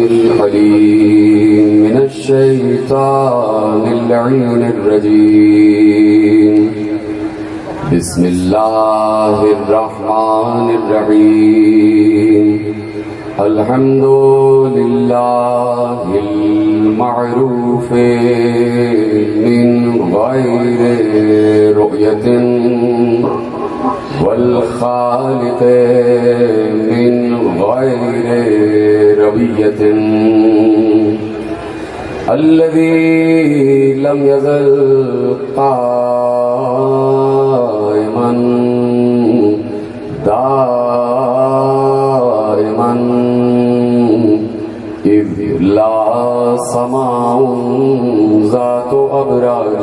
الحليم من الشيطان اللعين الرجيم بسم الله الرحمن الرحيم الحمد لله المعروف من غير رؤية والخالق من غير ربية الذي لم يزل قائما دائما إذ لا سماء ذات أبراج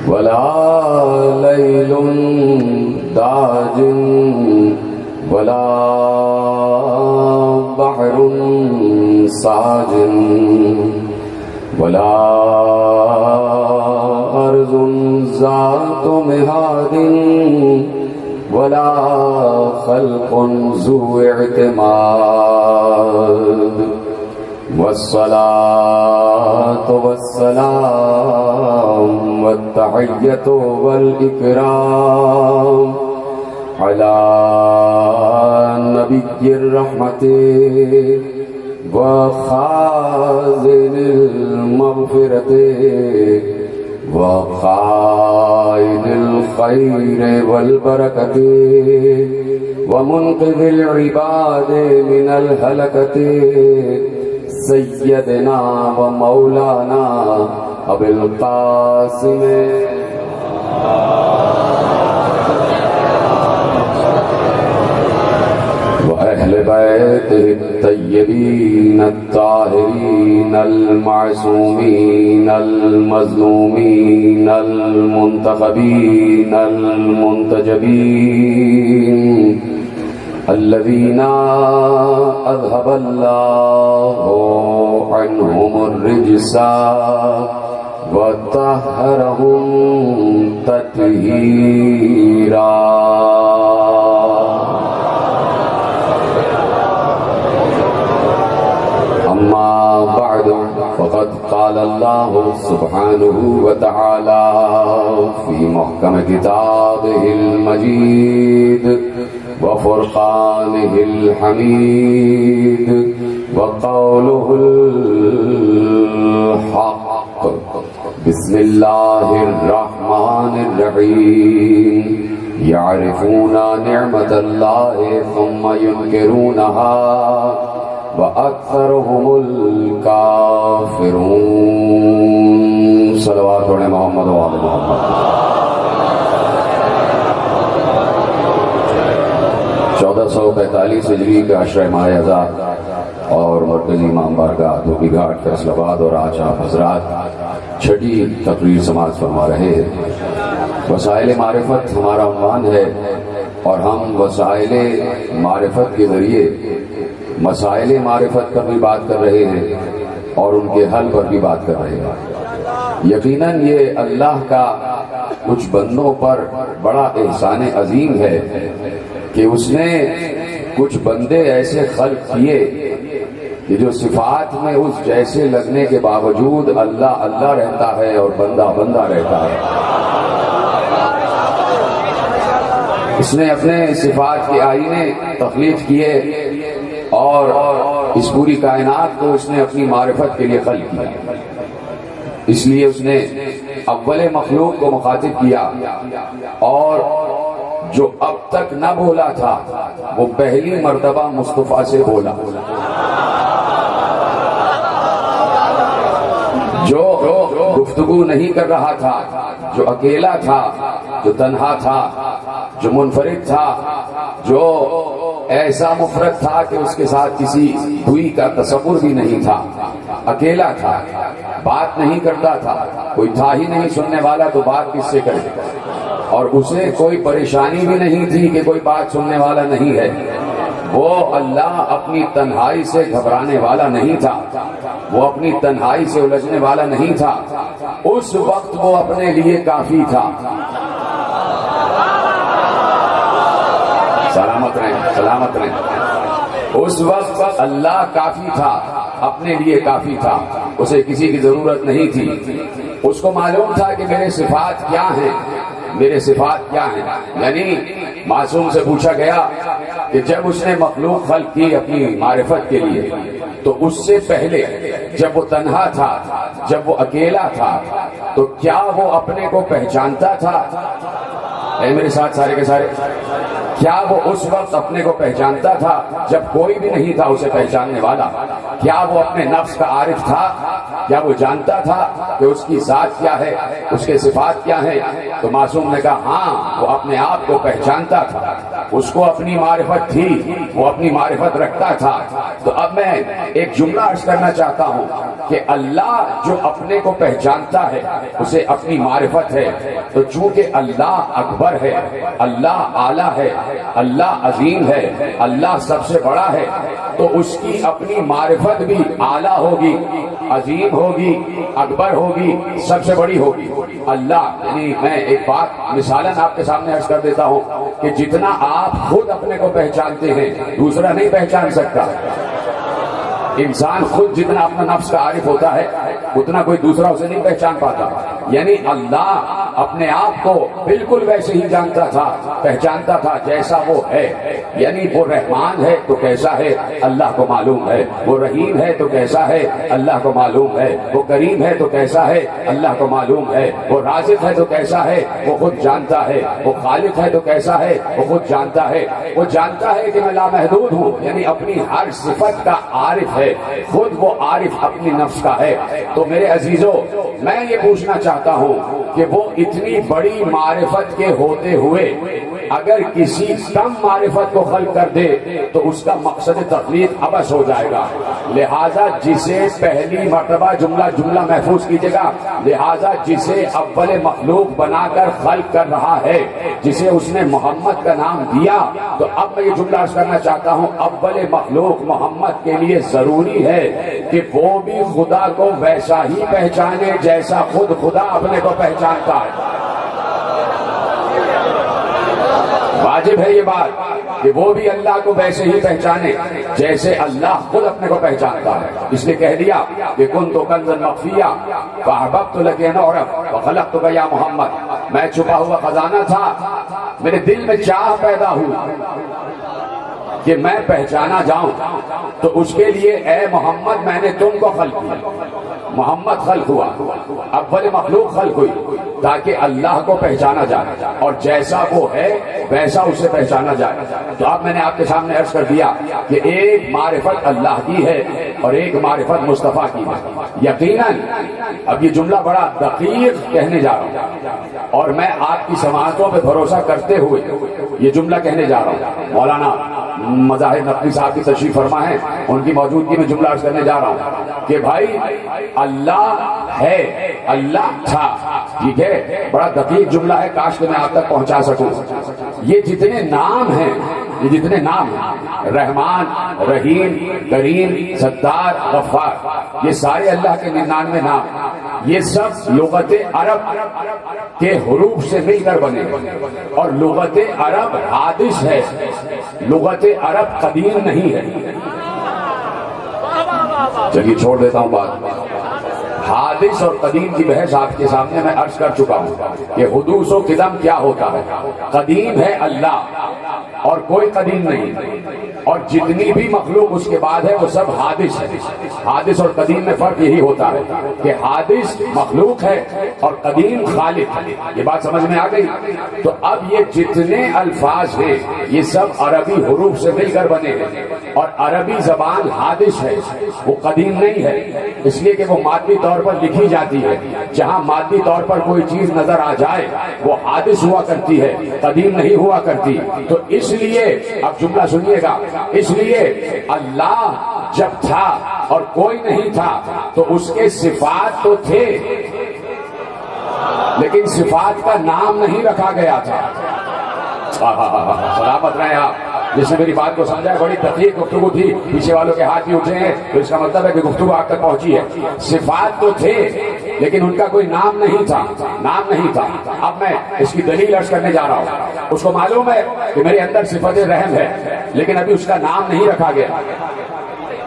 ولا ليل داج ولا بحر ساج ولا أرض ذات مهاد ولا خلق ذو اعتماد والصلاة والسلام والتحية والإكرام على نبي الرحمة وخازن المغفرة وقائد الخير والبركة ومنقذ العباد من الهلكة سيدنا ومولانا أبي القاسم وأهل بيته الطيبين الطاهرين المعصومين المظلومين المنتخبين المنتجبين الذين أذهب الله عنهم الرجس وطهرهم تطهيرا أما بعد فقد قال الله سبحانه وتعالى في محكم كتابه المجيد وفرقانه الحميد وقوله الحق بسم الله الرحمن الرحيم يعرفون نعمة الله ثم ينكرونها وأكثرهم الكافرون صلوات محمد وآل محمد 1445 ہجری کے عشرہ ماہ آزاد اور مرکزی امام بارگاہ دھوبی گھاٹ فیصل آباد اور آج آپ حضرات چھٹی تقریر سماعت فرما رہے ہیں۔ وسائل معرفت ہمارا عنوان ہے اور ہم وسائل معرفت کے ذریعے مسائل معرفت پر بھی بات کر رہے ہیں اور ان کے حل پر بھی بات کر رہے ہیں۔ یقیناً یہ اللہ کا کچھ بندوں پر بڑا احسان عظیم ہے کہ اس نے کچھ بندے ایسے خلق کیے کہ جو صفات میں اس جیسے لگنے کے باوجود اللہ اللہ رہتا ہے اور بندہ بندہ رہتا ہے۔ اس نے اپنے صفات کے آئینے تخلیق کیے اور اس پوری کائنات کو اس نے اپنی معرفت کے لیے خلق کیا۔ اس لیے اس نے اول مخلوق کو مخاطب کیا اور جو اب تک نہ بولا تھا وہ پہلی مرتبہ مصطفیٰ سے بولا۔ جو گفتگو نہیں کر رہا تھا، جو اکیلا تھا، جو تنہا تھا، جو منفرد تھا، جو ایسا مفرد تھا کہ اس کے ساتھ کسی دوئی کا تصور بھی نہیں تھا، اکیلا تھا، بات نہیں کرتا تھا، کوئی تھا ہی نہیں سننے والا تو بات کس سے کرے، اور اسے کوئی پریشانی بھی نہیں تھی کہ کوئی بات سننے والا نہیں ہے۔ وہ اللہ اپنی تنہائی سے گھبرانے والا نہیں تھا، وہ اپنی تنہائی سے الجھنے والا نہیں تھا، اس وقت وہ اپنے لیے کافی تھا۔ سلامت رہیں، سلامت رہیں۔ اس وقت اللہ کافی تھا، اپنے لیے کافی تھا، اسے کسی کی ضرورت نہیں تھی۔ اس کو معلوم تھا کہ میرے صفات کیا ہیں، میرے صفات کیا ہیں۔ یعنی معصوم سے پوچھا گیا کہ جب اس نے مخلوق خلق کی اپنی معرفت کے لیے تو اس سے پہلے جب وہ تنہا تھا، جب وہ اکیلا تھا، تو کیا وہ اپنے کو پہچانتا تھا؟ اے میرے ساتھ سارے کے سارے، کیا وہ اس وقت اپنے کو پہچانتا تھا جب کوئی بھی نہیں تھا اسے پہچاننے والا؟ کیا وہ اپنے نفس کا عارف تھا؟ کیا وہ جانتا تھا کہ اس کی ذات کیا ہے، اس کے صفات کیا ہیں؟ تو معصوم نے کہا ہاں، وہ اپنے آپ کو پہچانتا تھا، اس کو اپنی معرفت تھی، وہ اپنی معرفت رکھتا تھا۔ تو اب میں ایک جملہ عرض کرنا چاہتا ہوں کہ اللہ جو اپنے کو پہچانتا ہے اسے اپنی معرفت ہے، تو چونکہ اللہ اکبر ہے، اللہ اعلیٰ ہے، اللہ عظیم ہے، اللہ سب سے بڑا ہے، تو اس کی اپنی معرفت بھی اعلیٰ ہوگی، عظیم ہوگی، اکبر ہوگی، سب سے بڑی ہوگی۔ اللہ یعنی میں ایک بات مثالاً آپ کے سامنے عرض کر دیتا ہوں کہ جتنا آپ خود اپنے کو پہچانتے ہیں دوسرا نہیں پہچان سکتا۔ انسان خود جتنا اپنا نفس کا عارف ہوتا ہے اتنا کوئی دوسرا اسے نہیں پہچان پاتا۔ یعنی اللہ اپنے آپ کو بالکل ویسے ہی جانتا تھا، پہچانتا تھا جیسا وہ ہے۔ یعنی وہ رحمان ہے تو کیسا ہے اللہ کو معلوم ہے، وہ رحیم ہے تو کیسا ہے اللہ کو معلوم ہے، وہ کریم ہے تو کیسا ہے اللہ کو معلوم ہے، وہ رازق ہے تو کیسا ہے وہ خود جانتا ہے، وہ خالق ہے تو کیسا ہے وہ خود جانتا ہے۔ وہ جانتا ہے کہ میں لامحدود ہوں، یعنی اپنی ہر صفت کا عارف ہے، خود وہ عارف اپنی نفس کا ہے۔ تو میرے عزیزو، میں یہ پوچھنا چاہتا ہوں کہ وہ اتنی بڑی معرفت کے ہوتے ہوئے اگر کسی کم معرفت کو خلق کر دے تو اس کا مقصد تخلیق عبث ہو جائے گا۔ لہذا جسے پہلی مرتبہ جملہ محفوظ کیجیے گا، لہذا جسے اول مخلوق بنا کر خلق کر رہا ہے، جسے اس نے محمد کا نام دیا، تو اب میں یہ جملہ عرض کرنا چاہتا ہوں، اول مخلوق محمد کے لیے ضروری ہے کہ وہ بھی خدا کو ویسا ہی پہچانے جیسا خود خدا اپنے کو پہچانتا ہے۔ واجب ہے یہ بات کہ وہ بھی اللہ کو ویسے ہی پہچانے جیسے اللہ خود اپنے کو پہچانتا ہے۔ اس لیے کہہ دیا کہ کنت کنزا مخفیا فاحببت لک ان اعرف وخلقتک یا محمد، میں چھپا ہوا خزانہ تھا، میرے دل میں چاہ پیدا ہوئی کہ میں پہچانا جاؤں، تو اس کے لیے اے محمد میں نے تم کو خلق کیا۔ محمد خلق ہوا، اول مخلوق خلق ہوئی تاکہ اللہ کو پہچانا جائے اور جیسا وہ ہے ویسا اسے پہچانا جائے۔ تو اب میں نے آپ کے سامنے عرض کر دیا کہ ایک معرفت اللہ کی ہے اور ایک معرفت مصطفیٰ کی ہے۔ یقیناً اب یہ جملہ بڑا دقیق کہنے جا رہا ہوں اور میں آپ کی سماعتوں پہ بھروسہ کرتے ہوئے یہ جملہ کہنے جا رہا ہوں۔ مولانا مظاہر نقوی صاحب کی تشریف فرما ہے، ان کی موجودگی میں جملہ عرض کرنے جا رہا ہوں کہ بھائی اللہ ہے، اللہ تھا، ٹھیک ہے، بڑا دقیق جملہ ہے، کاش کہ میں آپ تک پہنچا سکوں۔ یہ جتنے نام ہیں، یہ جتنے نام ہیں، رحمان، رحیم، کریم، ستار، غفار، یہ سارے اللہ کے 99 نام، یہ سب لغت عرب کے حروف سے مل کر بنے اور لغت عرب حادث ہے، لغت عرب قدیم نہیں ہے۔ چلیے چھوڑ دیتا ہوں بات۔ حادث اور قدیم کی بحث آپ کے سامنے میں عرض کر چکا ہوں کہ حدوث و قدم کیا ہوتا ہے۔ قدیم ہے اللہ اور کوئی قدیم نہیں، اور جتنی بھی مخلوق اس کے بعد ہے وہ سب حادث ہے۔ حادث اور قدیم میں فرق یہی ہوتا ہے کہ حادث مخلوق ہے اور قدیم خالق ہے۔ یہ بات سمجھ میں آ گئی؟ تو اب یہ جتنے الفاظ ہیں یہ سب عربی حروف سے مل کر بنے ہیں، اور عربی زبان حادث ہے، وہ قدیم نہیں ہے، اس لیے کہ وہ مادی طور پر لکھی جاتی ہے۔ جہاں مادی طور پر کوئی چیز نظر آ جائے وہ حادث ہوا کرتی ہے، قدیم نہیں ہوا کرتی۔ تو اس لیے اب جملہ سنیے گا، اس لیے اللہ جب تھا اور کوئی نہیں تھا تو اس کے صفات تو تھے لیکن صفات کا نام نہیں رکھا گیا تھا۔ سلامت رہے آپ، جس نے میری بات کو سمجھا ہے، بڑی دقیق گفتگو تھی، پیچھے والوں کے ہاتھ بھی اٹھے ہیں، تو اس کا مطلب ہے کہ گفتگو آپ تک پہنچی ہے۔ صفات تو تھے لیکن ان کا کوئی نام نہیں تھا، نام نہیں تھا۔ اب میں اس کی دلیل عرض کرنے جا رہا ہوں۔ اس کو معلوم ہے کہ میرے اندر صفت رحم ہے لیکن ابھی اس کا نام نہیں رکھا گیا۔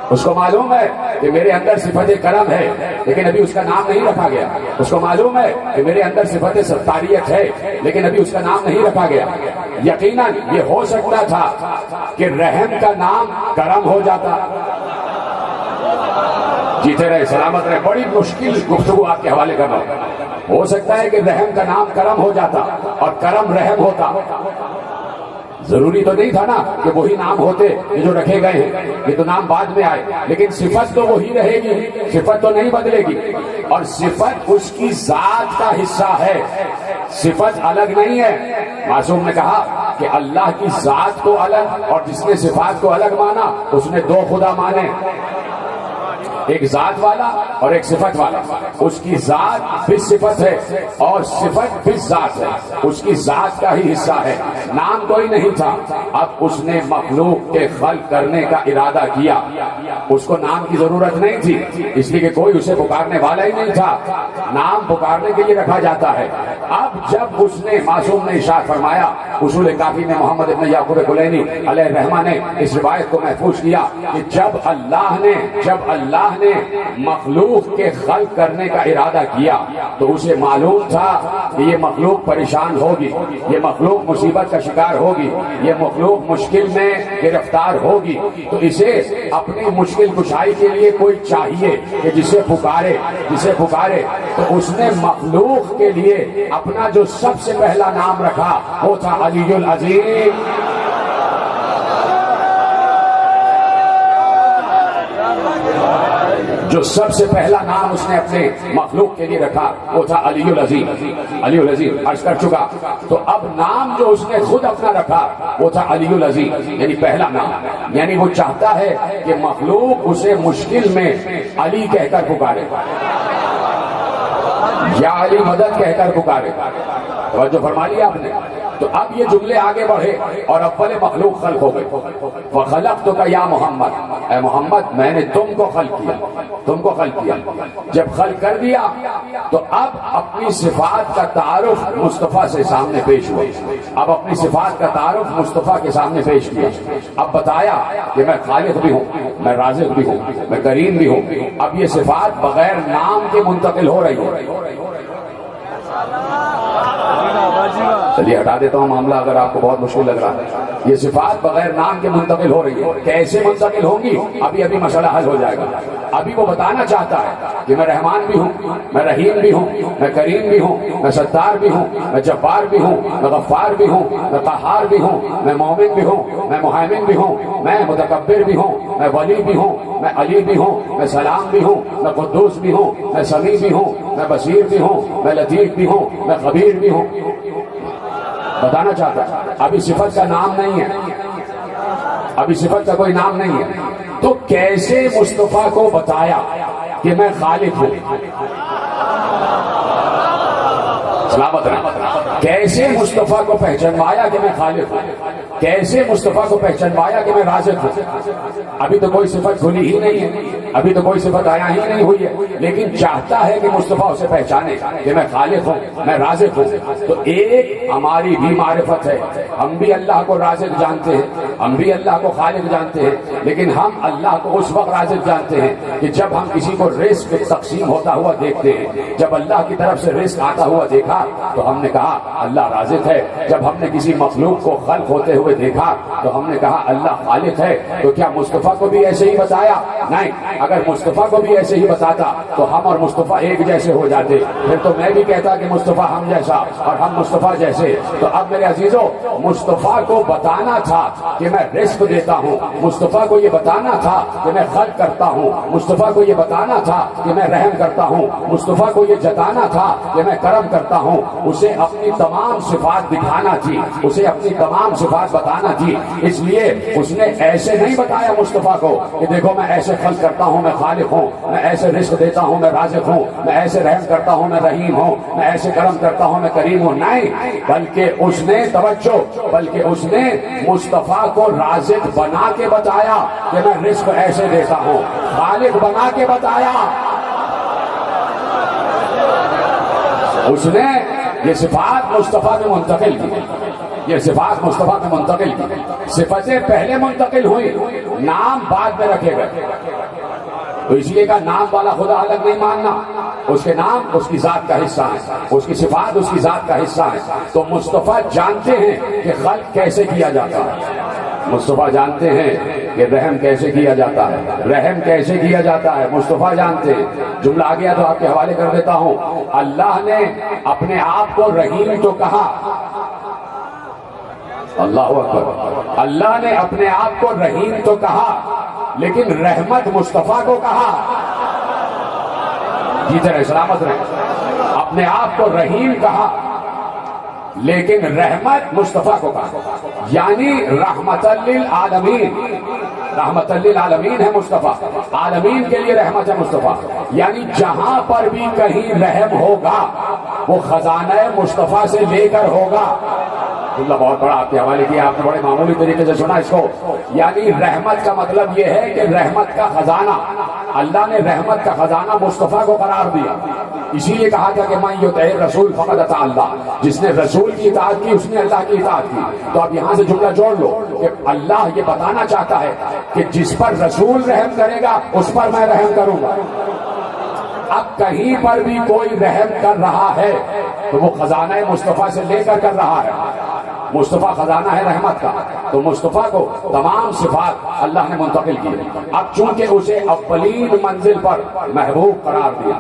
اس کو معلوم ہے کہ میرے اندر صفت کرم ہے لیکن ابھی اس کا نام نہیں رکھا گیا۔ اس کو معلوم ہے کہ میرے اندر صفت ستاریت ہے لیکن ابھی اس کا نام نہیں رکھا گیا۔ یقیناً یہ ہو سکتا تھا کہ رحم کا نام کرم ہو جاتا۔ جیتے رہے، سلامت رہے، بڑی مشکل گفتگو آپ کے حوالے کر رہا ہوں۔ ہو سکتا ہے کہ رحم کا نام کرم ہو جاتا اور کرم رحم ہوتا۔ ضروری تو نہیں تھا نا کہ وہی نام ہوتے یہ جو رکھے گئے ہیں، یہ تو نام بعد میں آئے، لیکن صفت تو وہی رہے گی، صفت تو نہیں بدلے گی، اور صفت اس کی ذات کا حصہ ہے، صفت الگ نہیں ہے۔ معصوم نے کہا کہ اللہ کی ذات کو الگ اور جس نے صفات کو الگ مانا اس نے دو خدا مانے، ایک ذات والا اور ایک صفت والا۔ اس کی ذات بھی صفت ہے اور صفت بھی ذات ہے، اس کی ذات کا ہی حصہ ہے، نام کوئی نہیں تھا۔ اب اس نے مخلوق کے خلق کرنے کا ارادہ کیا، اس کو نام کی ضرورت نہیں تھی، اس لیے کہ کوئی اسے پکارنے والا ہی نہیں تھا، نام پکارنے کے لیے رکھا جاتا ہے۔ اب جب اس نے، معصوم نے ارشاد فرمایا، اصول کافی میں محمد ابن یعقوب کلینی علیہ الرحمہ نے اس روایت کو محفوظ کیا کہ جب اللہ نے مخلوق کے خلق کرنے کا ارادہ کیا تو اسے معلوم تھا کہ یہ مخلوق پریشان ہوگی، یہ مخلوق مصیبت کا شکار ہوگی، یہ مخلوق مشکل میں گرفتار ہوگی، تو اسے اپنی مشکل کشائی کے لیے کوئی چاہیے کہ جسے پکارے، تو اس نے مخلوق کے لیے اپنا جو سب سے پہلا نام رکھا وہ تھا علی العظیم۔ جو سب سے پہلا نام اس نے اپنے مخلوق کے لیے رکھا وہ تھا علی العظیم۔ علی العظیم عرض کر چکا، تو اب نام جو اس نے خود اپنا رکھا وہ تھا علی العظیم، یعنی پہلا نام، یعنی وہ چاہتا ہے کہ مخلوق اسے مشکل میں علی کہہ کر پکارے یا علی مدد کہہ کر پکارے۔ توجہ فرما لیا آپ نے؟ تو اب یہ جملے آگے بڑھے اور اول مخلوق خلق ہو گئے۔ وَخَلَقْتُكَ يَا محمد، اے محمد میں نے تم کو خلق کیا۔ جب خلق کر دیا تو اب اپنی صفات کا تعارف مصطفیٰ سے سامنے پیش ہوا، اب اپنی صفات کا تعارف مصطفیٰ کے سامنے پیش کیا۔ اب بتایا کہ میں خالق بھی ہوں، میں رازق بھی ہوں، میں کریم بھی ہوں۔ اب یہ صفات بغیر نام کے منتقل ہو رہی ہے۔ چلیے ہٹا دیتا ہوں معاملہ اگر آپ کو بہت مشکل لگ رہا ہے۔ یہ صفات بغیر نام کے منتقل ہو رہی ہے، کیسے منتقل ہوں گی ابھی مسئلہ حل ہو جائے گا۔ ابھی وہ بتانا چاہتا ہے کہ میں رحمان بھی ہوں، میں رحیم بھی ہوں، میں کریم بھی ہوں، میں ستار بھی ہوں، میں جبار بھی ہوں، میں غفار بھی ہوں، میں قہار بھی ہوں، میں مومن بھی ہوں، میں مہیمن بھی ہوں، میں متکبر بھی ہوں، میں ولی بھی ہوں، میں علی بھی ہوں، میں سلام بھی ہوں، میں قدوس بھی ہوں، میں سمیع بھی ہوں، میں بصیر بھی ہوں، میں لطیف بھی ہوں، میں خبیر بھی ہوں۔ بتانا چاہتا ہے ابھی صفت کا نام نہیں ہے، ابھی صفت کا کوئی نام نہیں ہے، تو کیسے مصطفیٰ کو بتایا کہ میں خالق ہوں؟ سلامت رہے، کیسے مصطفیٰ کو پہچانوایا کہ میں خالق ہوں؟ کیسے مصطفیٰ کو پہچانوایا کہ میں رازق ہوں؟ ابھی تو کوئی صفت کھلی ہی نہیں ہے، ابھی تو کوئی صفت آیا ہی نہیں ہوئی ہے، لیکن چاہتا ہے کہ مصطفیٰ اسے پہچانے کہ میں خالق ہوں، میں رازق ہوں۔ تو ایک ہماری بھی معرفت ہے، ہم بھی اللہ کو رازق جانتے ہیں، ہم بھی اللہ کو خالق جانتے ہیں، لیکن ہم اللہ کو اس وقت رازق جانتے ہیں کہ جب ہم کسی کو رزق تقسیم ہوتا ہوا دیکھتے ہیں۔ جب اللہ کی طرف سے رزق آتا ہوا دیکھا تو ہم نے کہا اللہ رازق ہے۔ جب ہم نے کسی مخلوق کو خلق ہوتے ہوئے دیکھا تو ہم نے کہا اللہ خالق ہے۔ تو کیا مصطفیٰ کو بھی ایسے ہی بتایا؟ نہیں، اگر مصطفیٰ کو بھی ایسے ہی بتاتا تو ہم اور مصطفیٰ ایک جیسے ہو جاتے، پھر تو میں بھی کہتا کہ مصطفیٰ ہم جیسا اور ہم مصطفیٰ جیسے۔ تو اب میرے عزیزوں، مصطفیٰ کو بتانا تھا کہ میں رزق دیتا ہوں، مصطفیٰ کو یہ بتانا تھا کہ میں خلق کرتا ہوں، مصطفیٰ کو یہ بتانا تھا کہ میں رحم کرتا ہوں، مصطفیٰ کو یہ جتانا تھا کہ میں کرم کرتا ہوں۔ اسے اپنی تمام صفات دکھانا تھی، اسے اپنی تمام صفات بتانا تھی، اس لیے اس نے ایسے نہیں بتایا مصطفیٰ کو کہ دیکھو میں ایسے خلق کرتا ہوں، میں خالق ہوں، میں ایسے رزق دیتا ہوں، میں رازق ہوں، میں ایسے رحم کرتا ہوں، میں رحیم ہوں، میں ایسے کرم کرتا ہوں، میں کریم ہوں. نہیں، بلکہ اس نے اس نے مصطفیٰ کو رازق بنا کے بتایا کہ میں رزق ایسے دیتا ہوں، خالق بنا کے بتایا. اس نے یہ صفات مصطفیٰ میں منتقل کی، یہ صفات مصطفیٰ میں منتقل کی. صفتیں پہلے منتقل ہوئی، نام بعد میں رکھے گئے. تو اس لیے کا نام والا خدا الگ نہیں ماننا، اس کے نام اس کی ذات کا حصہ ہے، اس کی صفات اس کی ذات کا حصہ ہے. تو مصطفیٰ جانتے ہیں کہ خلق کیسے کیا جاتا ہے، مصطفیٰ جانتے ہیں کہ رحم کیسے کیا جاتا ہے، رحم کیسے کیا جاتا ہے، مصطفیٰ جانتے ہیں. جملہ آ گیا تو آپ کے حوالے کر دیتا ہوں. اللہ نے اپنے آپ کو رحیم تو کہا، اللہ اکبر، اللہ نے اپنے آپ کو رحیم تو کہا، لیکن رحمت مصطفیٰ کو کہا. جی رہے سلامت رہے. اپنے آپ کو رحیم کہا لیکن رحمت مصطفیٰ کو کہا، یعنی رحمت للعالمین. رحمت للعالمین ہے مصطفیٰ، عالمین کے لیے رحمت ہے مصطفیٰ. یعنی جہاں پر بھی کہیں رحم ہوگا وہ خزانہ مصطفیٰ سے لے کر ہوگا. اللہ بہت بڑا آپ کے حوالے کیا، آپ نے بڑے معمولی طریقے سے سنا اس کو. یعنی رحمت کا مطلب یہ ہے کہ رحمت کا خزانہ، اللہ نے رحمت کا خزانہ مصطفیٰ کو قرار دیا. اسی لیے کہا تھا کہ من یطع الرسول فقد اطاع اللہ، جس نے رسول کی اطاعت کی اس نے اللہ کی اطاعت کی. تو اب یہاں سے جملہ جوڑ لو کہ اللہ یہ بتانا چاہتا ہے کہ جس پر رسول رحم کرے گا اس پر میں رحم کروں گا. اب کہیں پر بھی کوئی رحم کر رہا ہے تو وہ خزانہ مصطفیٰ سے لے کر رہا ہے. مصطفیٰ خزانہ ہے رحمت کا، تو مصطفیٰ کو تمام صفات اللہ نے منتقل کی. اب چونکہ اسے اولین منزل پر محبوب قرار دیا،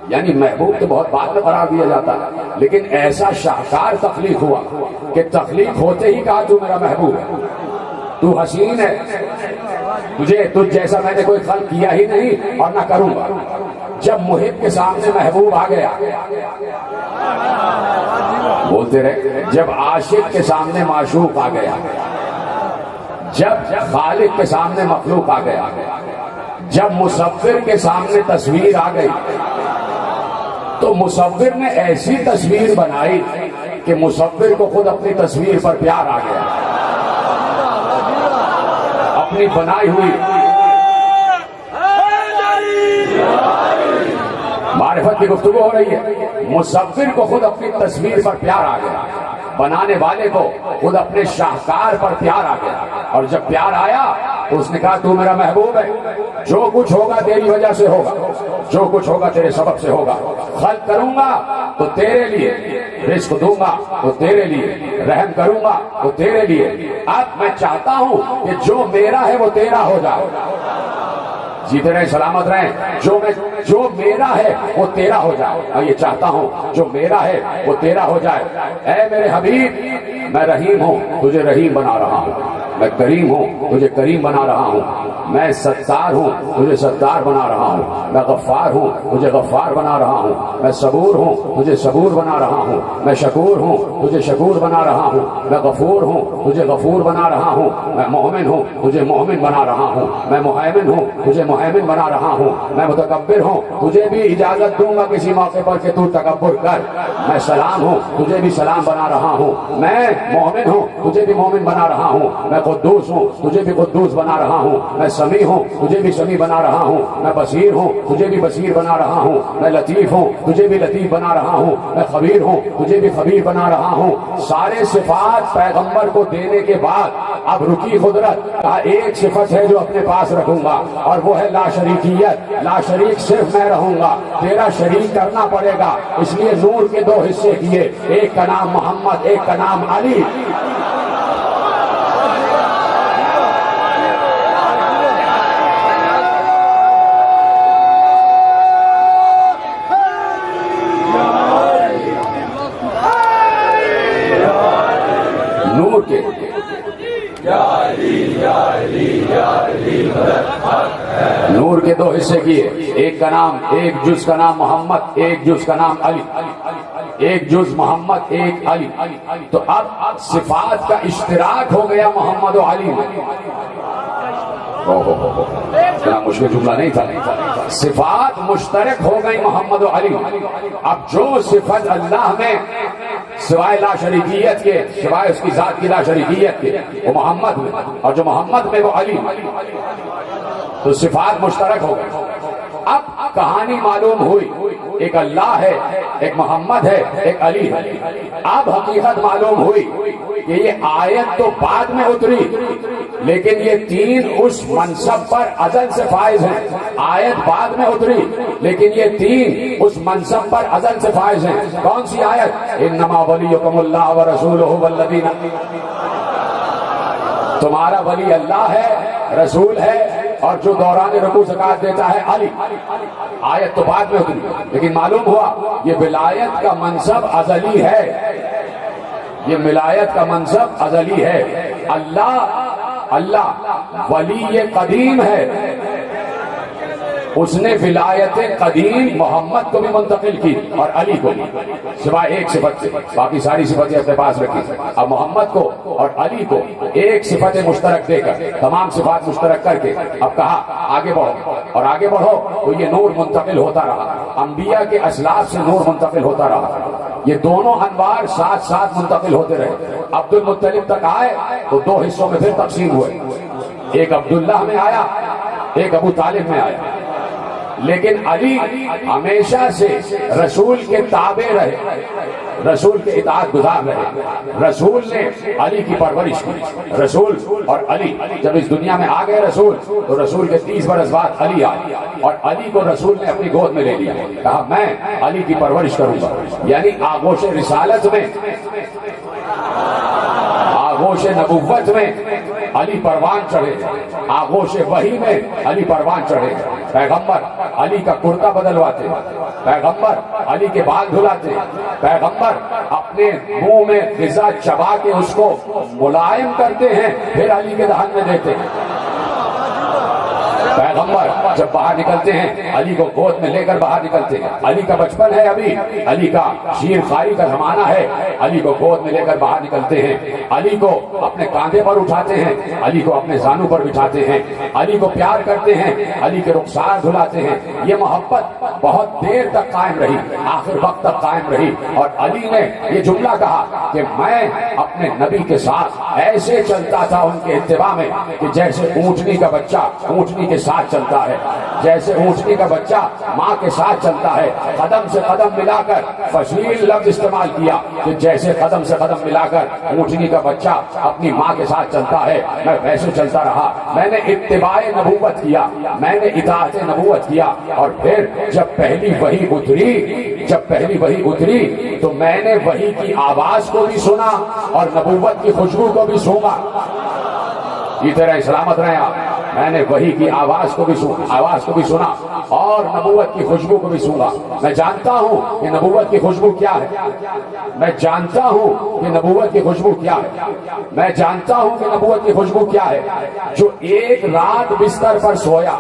یعنی محبوب تو بہت بعد میں قرار دیا جاتا ہے، لیکن ایسا شاہکار تخلیق ہوا کہ تخلیق ہوتے ہی کہا تو میرا محبوب ہے، تو حسین ہے، تجھ جیسا میں نے کوئی خلق کیا ہی نہیں اور نہ کروں گا. جب محب کے سامنے محبوب آ گیا، بولتے رہے، جب عاشق کے سامنے معشوق آ گیا، جب خالق کے سامنے مخلوق آ گیا، جب مصور کے سامنے تصویر آ گئی، تو مصور نے ایسی تصویر بنائی کہ مصور کو خود اپنی تصویر پر پیار آ گیا. اپنی بنائی ہوئی معرفت کی گفتگو ہو رہی ہے. مصور کو خود اپنی تصویر پر پیار آ گیا، بنانے والے کو خود اپنے شاہکار پر پیار آ گیا. اور جب پیار آیا تو اس نے کہا تو میرا محبوب ہے، جو کچھ ہوگا تیری وجہ سے ہوگا، جو کچھ ہوگا تیرے سبب سے ہوگا. خلق کروں گا تو تیرے لیے، رزق دوں گا تو تیرے لیے، رحم کروں گا تو تیرے لیے. اب میں چاہتا ہوں کہ جو میرا ہے وہ تیرا ہو جائے. جیتے رہے سلامت رہیں. جو میرا ہے وہ تیرا ہو جائے. میں یہ چاہتا ہوں جو میرا ہے وہ تیرا ہو جائے. اے میرے حبیب، میں رحیم ہوں، تجھے رحیم بنا رہا ہوں. میں کریم ہوں، تجھے کریم بنا رہا ہوں. میں ستار ہوں، تجھے ستار بنا رہا ہوں. میں غفار ہوں، تجھے غفار بنا رہا ہوں. میں صبور ہوں، تجھے صبور بنا رہا ہوں. میں شکور ہوں، تجھے شکور بنا رہا ہوں. میں غفور ہوں، تجھے غفور بنا رہا ہوں. میں مومن ہوں، تجھے مومن بنا رہا ہوں. میں مہیمن ہوں، تجھے مہیمن بنا رہا ہوں. میں متکبر ہوں، تجھے بھی اجازت دوں گا کسی موقع پر کہ تو تکبر کر. میں سلام ہوں، تجھے بھی سلام بنا رہا ہوں. میں مومن ہوں، تجھے بھی مومن بنا رہا ہوں. میں قدوس ہوں، تجھے بھی قدوس بنا رہا ہوں. میں سمیع ہوں، تجھے بھی سمیع بنا رہا ہوں. میں بصیر ہوں، تجھے بھی بصیر بنا رہا ہوں. میں لطیف ہوں، تجھے بھی لطیف بنا رہا ہوں. میں خبیر ہوں، تجھے بھی خبیر بنا رہا ہوں. سارے صفات پیغمبر کو دینے کے بعد اب رکی قدرت کا ایک صفت ہے جو اپنے پاس رکھوں گا، اور وہ ہے لا شریکیت. لا شریک صرف میں رہوں گا، تیرا شریک کرنا پڑے گا. اس لیے نور کے دو حصے کیے، ایک کا نام محمد، ایک کا نام علی. نور کے نور کے دو حصے کیے، ایک کا نام، ایک جز کا نام محمد، ایک جز کا نام علی. ایک جز محمد ایک علی، تو اب صفات کا اشتراک ہو گیا محمد و علی میں۔ اتنا مشکل جملہ نہیں تھا، صفات مشترک ہو گئی محمد و علی۔ اب جو صفت اللہ میں سوائے لا شریکیت کے، سوائے اس کی ذات کی لا شریکیت کے، وہ محمد میں، اور جو محمد میں وہ علی، تو صفات مشترک ہو گئی۔ اب کہانی معلوم ہوئی، ایک اللہ ہے، ایک محمد ہے، ایک علی ہے۔ اب حقیقت معلوم ہوئی کہ یہ آیت تو بعد میں اتری، لیکن یہ تین اس منصب پر ازل سے فائز ہیں۔ آیت بعد میں اتری، لیکن یہ تین اس منصب پر ازل سے فائز ہیں۔ کون سی آیت؟ انما ولیکم اللہ ورسولہ والذین، تمہارا ولی اللہ ہے، رسول ہے، اور جو دوران رکوع زکات دیتا ہے علی۔ آیت تو بعد میں اتری، لیکن معلوم ہوا یہ ولایت کا منصب ازلی ہے، یہ ولایت کا منصب ازلی ہے۔ اللہ ولی قدیم ہے، اس نے ولایت قدیم محمد کو بھی منتقل کی اور علی کو بھی، سوائے ایک صفت سے، باقی ساری صفتیں اپنے پاس رکھی۔ اب محمد کو اور علی کو ایک صفت مشترک دے کر، تمام صفات مشترک کر کے اب کہا آگے بڑھو، اور آگے بڑھو تو یہ نور منتقل ہوتا رہا، انبیاء کے اسلاف سے نور منتقل ہوتا رہا، یہ دونوں انوار ساتھ ساتھ منتقل ہوتے رہے۔ عبد المطلب تک آئے تو دو حصوں میں پھر تقسیم ہوئے، ایک عبداللہ میں آیا، ایک ابو طالب میں آیا، لیکن علی ہمیشہ سے رسول کے تابع رہے، رسول کے اطاعت گزار رہے۔ رسول نے علی کی پرورش کی، رسول اور علی جب اس دنیا میں آ گئے رسول، تو رسول کے 30 برس بعد علی آئے، اور علی کو رسول نے اپنی گود میں لے لیا، کہا میں علی کی پرورش کروں گا۔ یعنی آغوش رسالت میں، آغوش نبوت میں علی پروان چڑھے، آغوش وحی میں علی پروان چڑھے۔ پیغمبر علی کا کرتا بدلواتے، پیغمبر علی کے بال دھلاتے، پیغمبر اپنے منہ میں غذا چبا کے اس کو ملائم کرتے ہیں، پھر علی کے دہن میں دیتے ہیں۔ پیغمبر جب باہر نکلتے ہیں علی کو گود میں لے کر باہر نکلتے ہیں، علی کا بچپن ہے ابھی، علی کا شیر خاری کا زمانہ ہے، علی کو گود میں لے کر باہر نکلتے ہیں، علی کو اپنے کاندھے پر اٹھاتے ہیں، علی کو اپنے زانوں پر بٹھاتے ہیں، علی کو پیار کرتے ہیں، علی کے رخسار دھلاتے ہیں۔ یہ محبت بہت دیر تک قائم رہی، آخر وقت تک قائم رہی، اور علی نے یہ جملہ کہا کہ میں اپنے نبی کے ساتھ ایسے چلتا تھا ان کے اتباع میں کہ جیسے اونٹنی کا بچہ اونٹنی کے ساتھ چلتا ہے، جیسے اونٹنی کا بچہ ماں کے ساتھ چلتا ہے۔ قدم سے قدم ملا کر فصیل لفظ استعمال کیا کہ جیسے قدم سے قدم ملا کر اونٹنی کا بچہ اپنی ماں کے ساتھ چلتا ہے، میں ویسے چلتا رہا۔ میں نے اتباع نبوت کیا، میں نے اطاعت نبوت کیا، اور پھر جب پہلی وحی اتری تو میں نے وحی کی آواز کو بھی سنا اور نبوت کی خوشبو کو بھی سونگا۔ یہ طرح سلامت رہے آپ۔ میں نے وحی کی آواز کو بھی سنا اور نبوت کی خوشبو کو بھی سنا۔ میں جانتا ہوں کہ نبوت کی خوشبو کیا ہے، میں جانتا ہوں کہ نبوت کی خوشبو کیا ہے، میں جانتا ہوں کہ نبوت کی خوشبو کیا ہے۔ جو ایک رات بستر پر سویا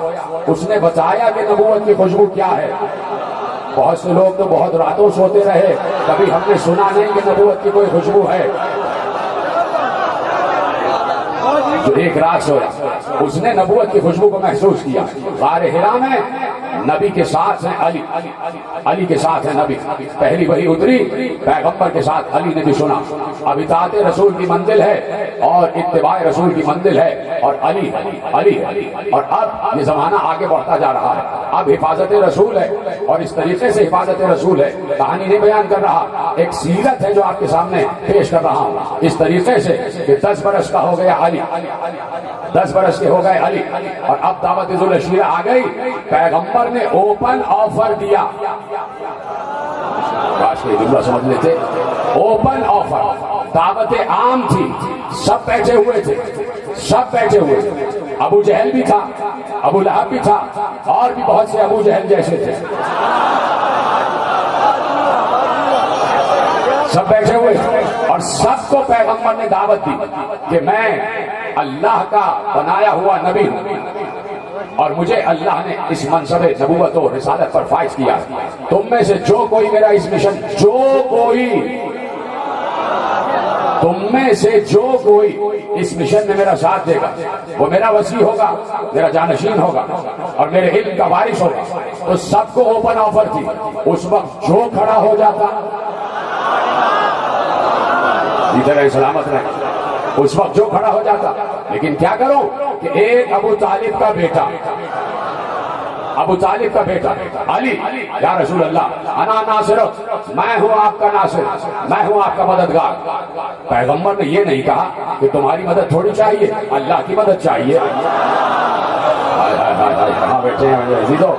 اس نے بتایا کہ نبوت کی خوشبو کیا ہے۔ بہت سے لوگ تو بہت راتوں سوتے رہے، کبھی ہم نے سنا نہیں کہ نبوت کی کوئی خوشبو ہے۔ جو ایک رات سویا اس نے نبوت کی خوشبو کو محسوس کیا۔ غار حرا میں نبی کے ساتھ ہیں علی، علی کے ساتھ ہیں نبی۔ پہلی وحی اتری، پیغمبر کے ساتھ علی نے بھی سنا۔ اب اطاعت رسول کی منزل ہے اور اتباع رسول کی منزل ہے، اور علی اور اب یہ زمانہ آگے بڑھتا جا رہا ہے۔ اب حفاظت رسول ہے، اور اس طریقے سے حفاظت رسول ہے، کہانی نہیں بیان کر رہا، ایک سیرت ہے جو آپ کے سامنے پیش کر رہا ہوں۔ اس طریقے سے کہ 10 برس کا ہو گیا علی، 10 برس کے ہو گئے علی، اور اب دعوت ذوالعشیرہ آ گئی۔ پیغمبر نے اوپن آفر دیا، کاش کے جملہ سمجھ لیتے، اوپن آفر، دعوت عام تھی، سب بیٹھے ہوئے تھے، سب بیٹھے ہوئے تھے۔ ابو جہل بھی تھا، ابو لہب بھی تھا، اور بھی بہت سے ابو جہل جیسے تھے، سب بیٹھے ہوئے تھے، اور سب کو پیغمبر نے دعوت دی کہ میں اللہ کا بنایا ہوا نبی ہوں، اور مجھے اللہ نے اس منصب نبوت و رسالت پر فائز کیا. تم میں سے جو کوئی میرا اس مشن تم میں سے جو کوئی اس مشن میں میرا ساتھ دے گا وہ میرا وصی ہوگا, میرا جانشین ہوگا اور میرے علم کا وارث ہوگا. تو سب کو اوپن آفر تھی. اس وقت جو کھڑا ہو جاتا ادھر سلامت رہے, اس وقت جو کھڑا ہو جاتا. لیکن کیا کروں کہ ایک ابو طالب کا بیٹا علی, یا رسول اللہ انا ناصر, میں ہوں آپ کا ناصر, میں ہوں آپ کا مددگار. پیغمبر نے یہ نہیں کہا کہ تمہاری مدد تھوڑی چاہیے, اللہ کی مدد چاہیے. کہاں بیٹھے ہیں عزیزو,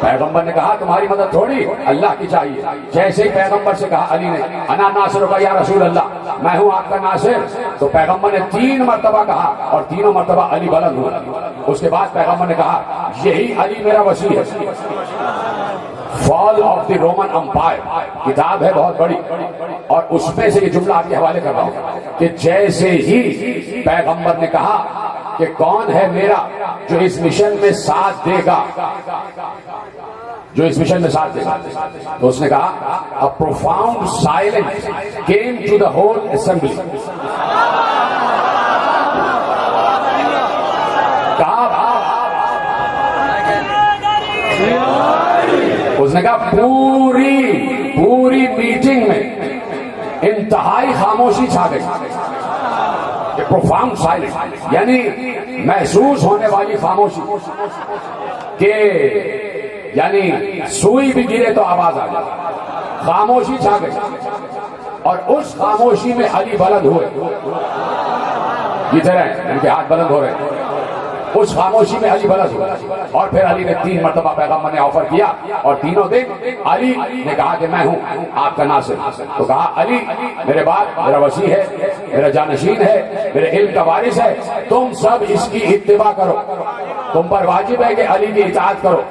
پیغمبر نے کہا تمہاری مدد تھوڑی, اللہ کی چاہیے. جیسے ہی پیغمبر سے کہا علی نے انا ناصر کا یا رسول اللہ, میں ہوں آپ کا ناصر, تو پیغمبر نے 3 مرتبہ کہا اور تینوں مرتبہ علی بلند ہوا. اس کے بعد پیغمبر نے کہا یہی علی میرا وصی ہے. فال آف دی رومن امپائر کتاب ہے بہت بڑی, اور اس میں سے یہ جملہ آپ کے حوالے کر رہا ہوں کہ جیسے ہی پیغمبر نے کہا کہ کون ہے میرا جو اس مشن میں ساتھ دے گا, تو اس نے کہا a profound silence came to the whole assembly. اس نے کہا پوری میٹنگ میں انتہائی خاموشی چھا گئی. profound silence یعنی محسوس ہونے والی خاموشی, کہ یعنی سوئی بھی گرے تو آواز آ جائے. خاموشی چھا گئی, اور اس خاموشی میں علی بلند ہوئے. یہ طرح ان کے ہاتھ بلند ہو رہے ہیں. اس خاموشی میں علی بلند ہوئے, اور پھر علی نے 3 مرتبہ پیغمبر نے آفر کیا, اور تینوں دن علی نے کہا کہ میں ہوں آپ کا ناصر. تو کہا علی میرے بعد میرا وصی ہے, میرا جانشین ہے, میرے علم کا وارث ہے, تم سب اس کی اتباع کرو, تم پر واجب ہے کہ علی کی اطاعت کرو.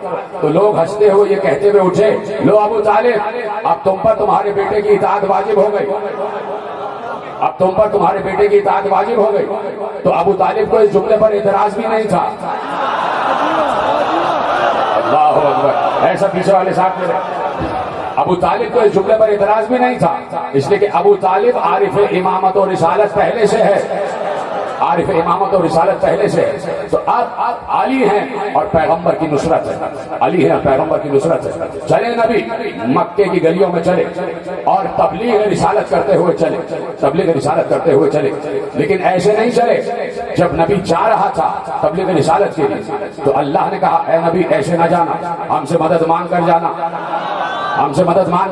تو لوگ ہنستے ہوئے یہ کہتے ہوئے اٹھے, لو ابو طالب اب تم پر تمہارے بیٹے کی اطاعت واجب ہو گئی, اب تم پر تمہارے بیٹے کی اطاعت واجب ہو گئی. تو ابو طالب کو اس جملے پر اعتراض بھی نہیں تھا. اللہ اکبر, ایسا پیچھے والے ساتھ میرے, ابو طالب کو اس جملے پر اعتراض بھی نہیں تھا, اس لیے کہ ابو طالب عارف امامت و رسالت پہلے سے ہے, عارف امامت اور رسالت پہلے سے ہے. تو اب علی ہیں اور پیغمبر کی نصرت ہے, علی ہیں اور پیغمبر کی نصرت ہے. چلے نبی مکے کی گلیوں میں چلے اور تبلیغ رسالت کرتے ہوئے چلے, لیکن ایسے نہیں چلے. جب نبی جا رہا تھا تبلیغ رسالت کے لیے, تو اللہ نے کہا اے نبی ایسے نہ جانا, ہم سے مدد مانگ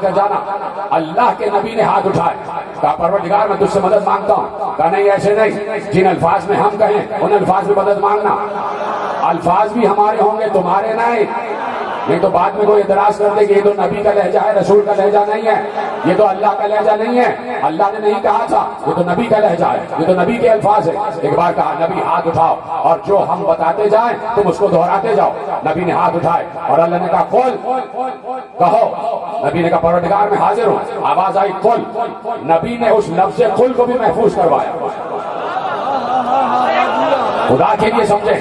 کر جانا. اللہ کے نبی نے ہاتھ اٹھائے, کہا پروردگار میں تجھ سے مدد مانگتا ہوں. کہا نہیں ایسے نہیں, جن الفاظ میں ہم کہیں ان الفاظ میں مدد مانگنا. الفاظ بھی ہمارے ہوں گے, تمہارے نہیں تو بعد میں کوئی اعتراض کر دے کہ یہ تو نبی کا لہجہ ہے, رسول کا لہجہ نہیں ہے, یہ تو اللہ کا لہجہ نہیں ہے, اللہ نے نہیں کہا تھا, یہ تو نبی کا لہجہ ہے, یہ تو نبی کے الفاظ ہے. ایک بار کہا نبی ہاتھ اٹھاؤ اور جو ہم بتاتے جائیں تم اس کو دہراتے جاؤ. نبی نے ہاتھ اٹھائے اور اللہ نے کہا قل, کہو. نبی نے کہا پروردگار میں حاضر ہوں. آواز آئی قل. نبی نے اس لفظ قل کو بھی محفوظ کروایا. خدا کے لیے سمجھے,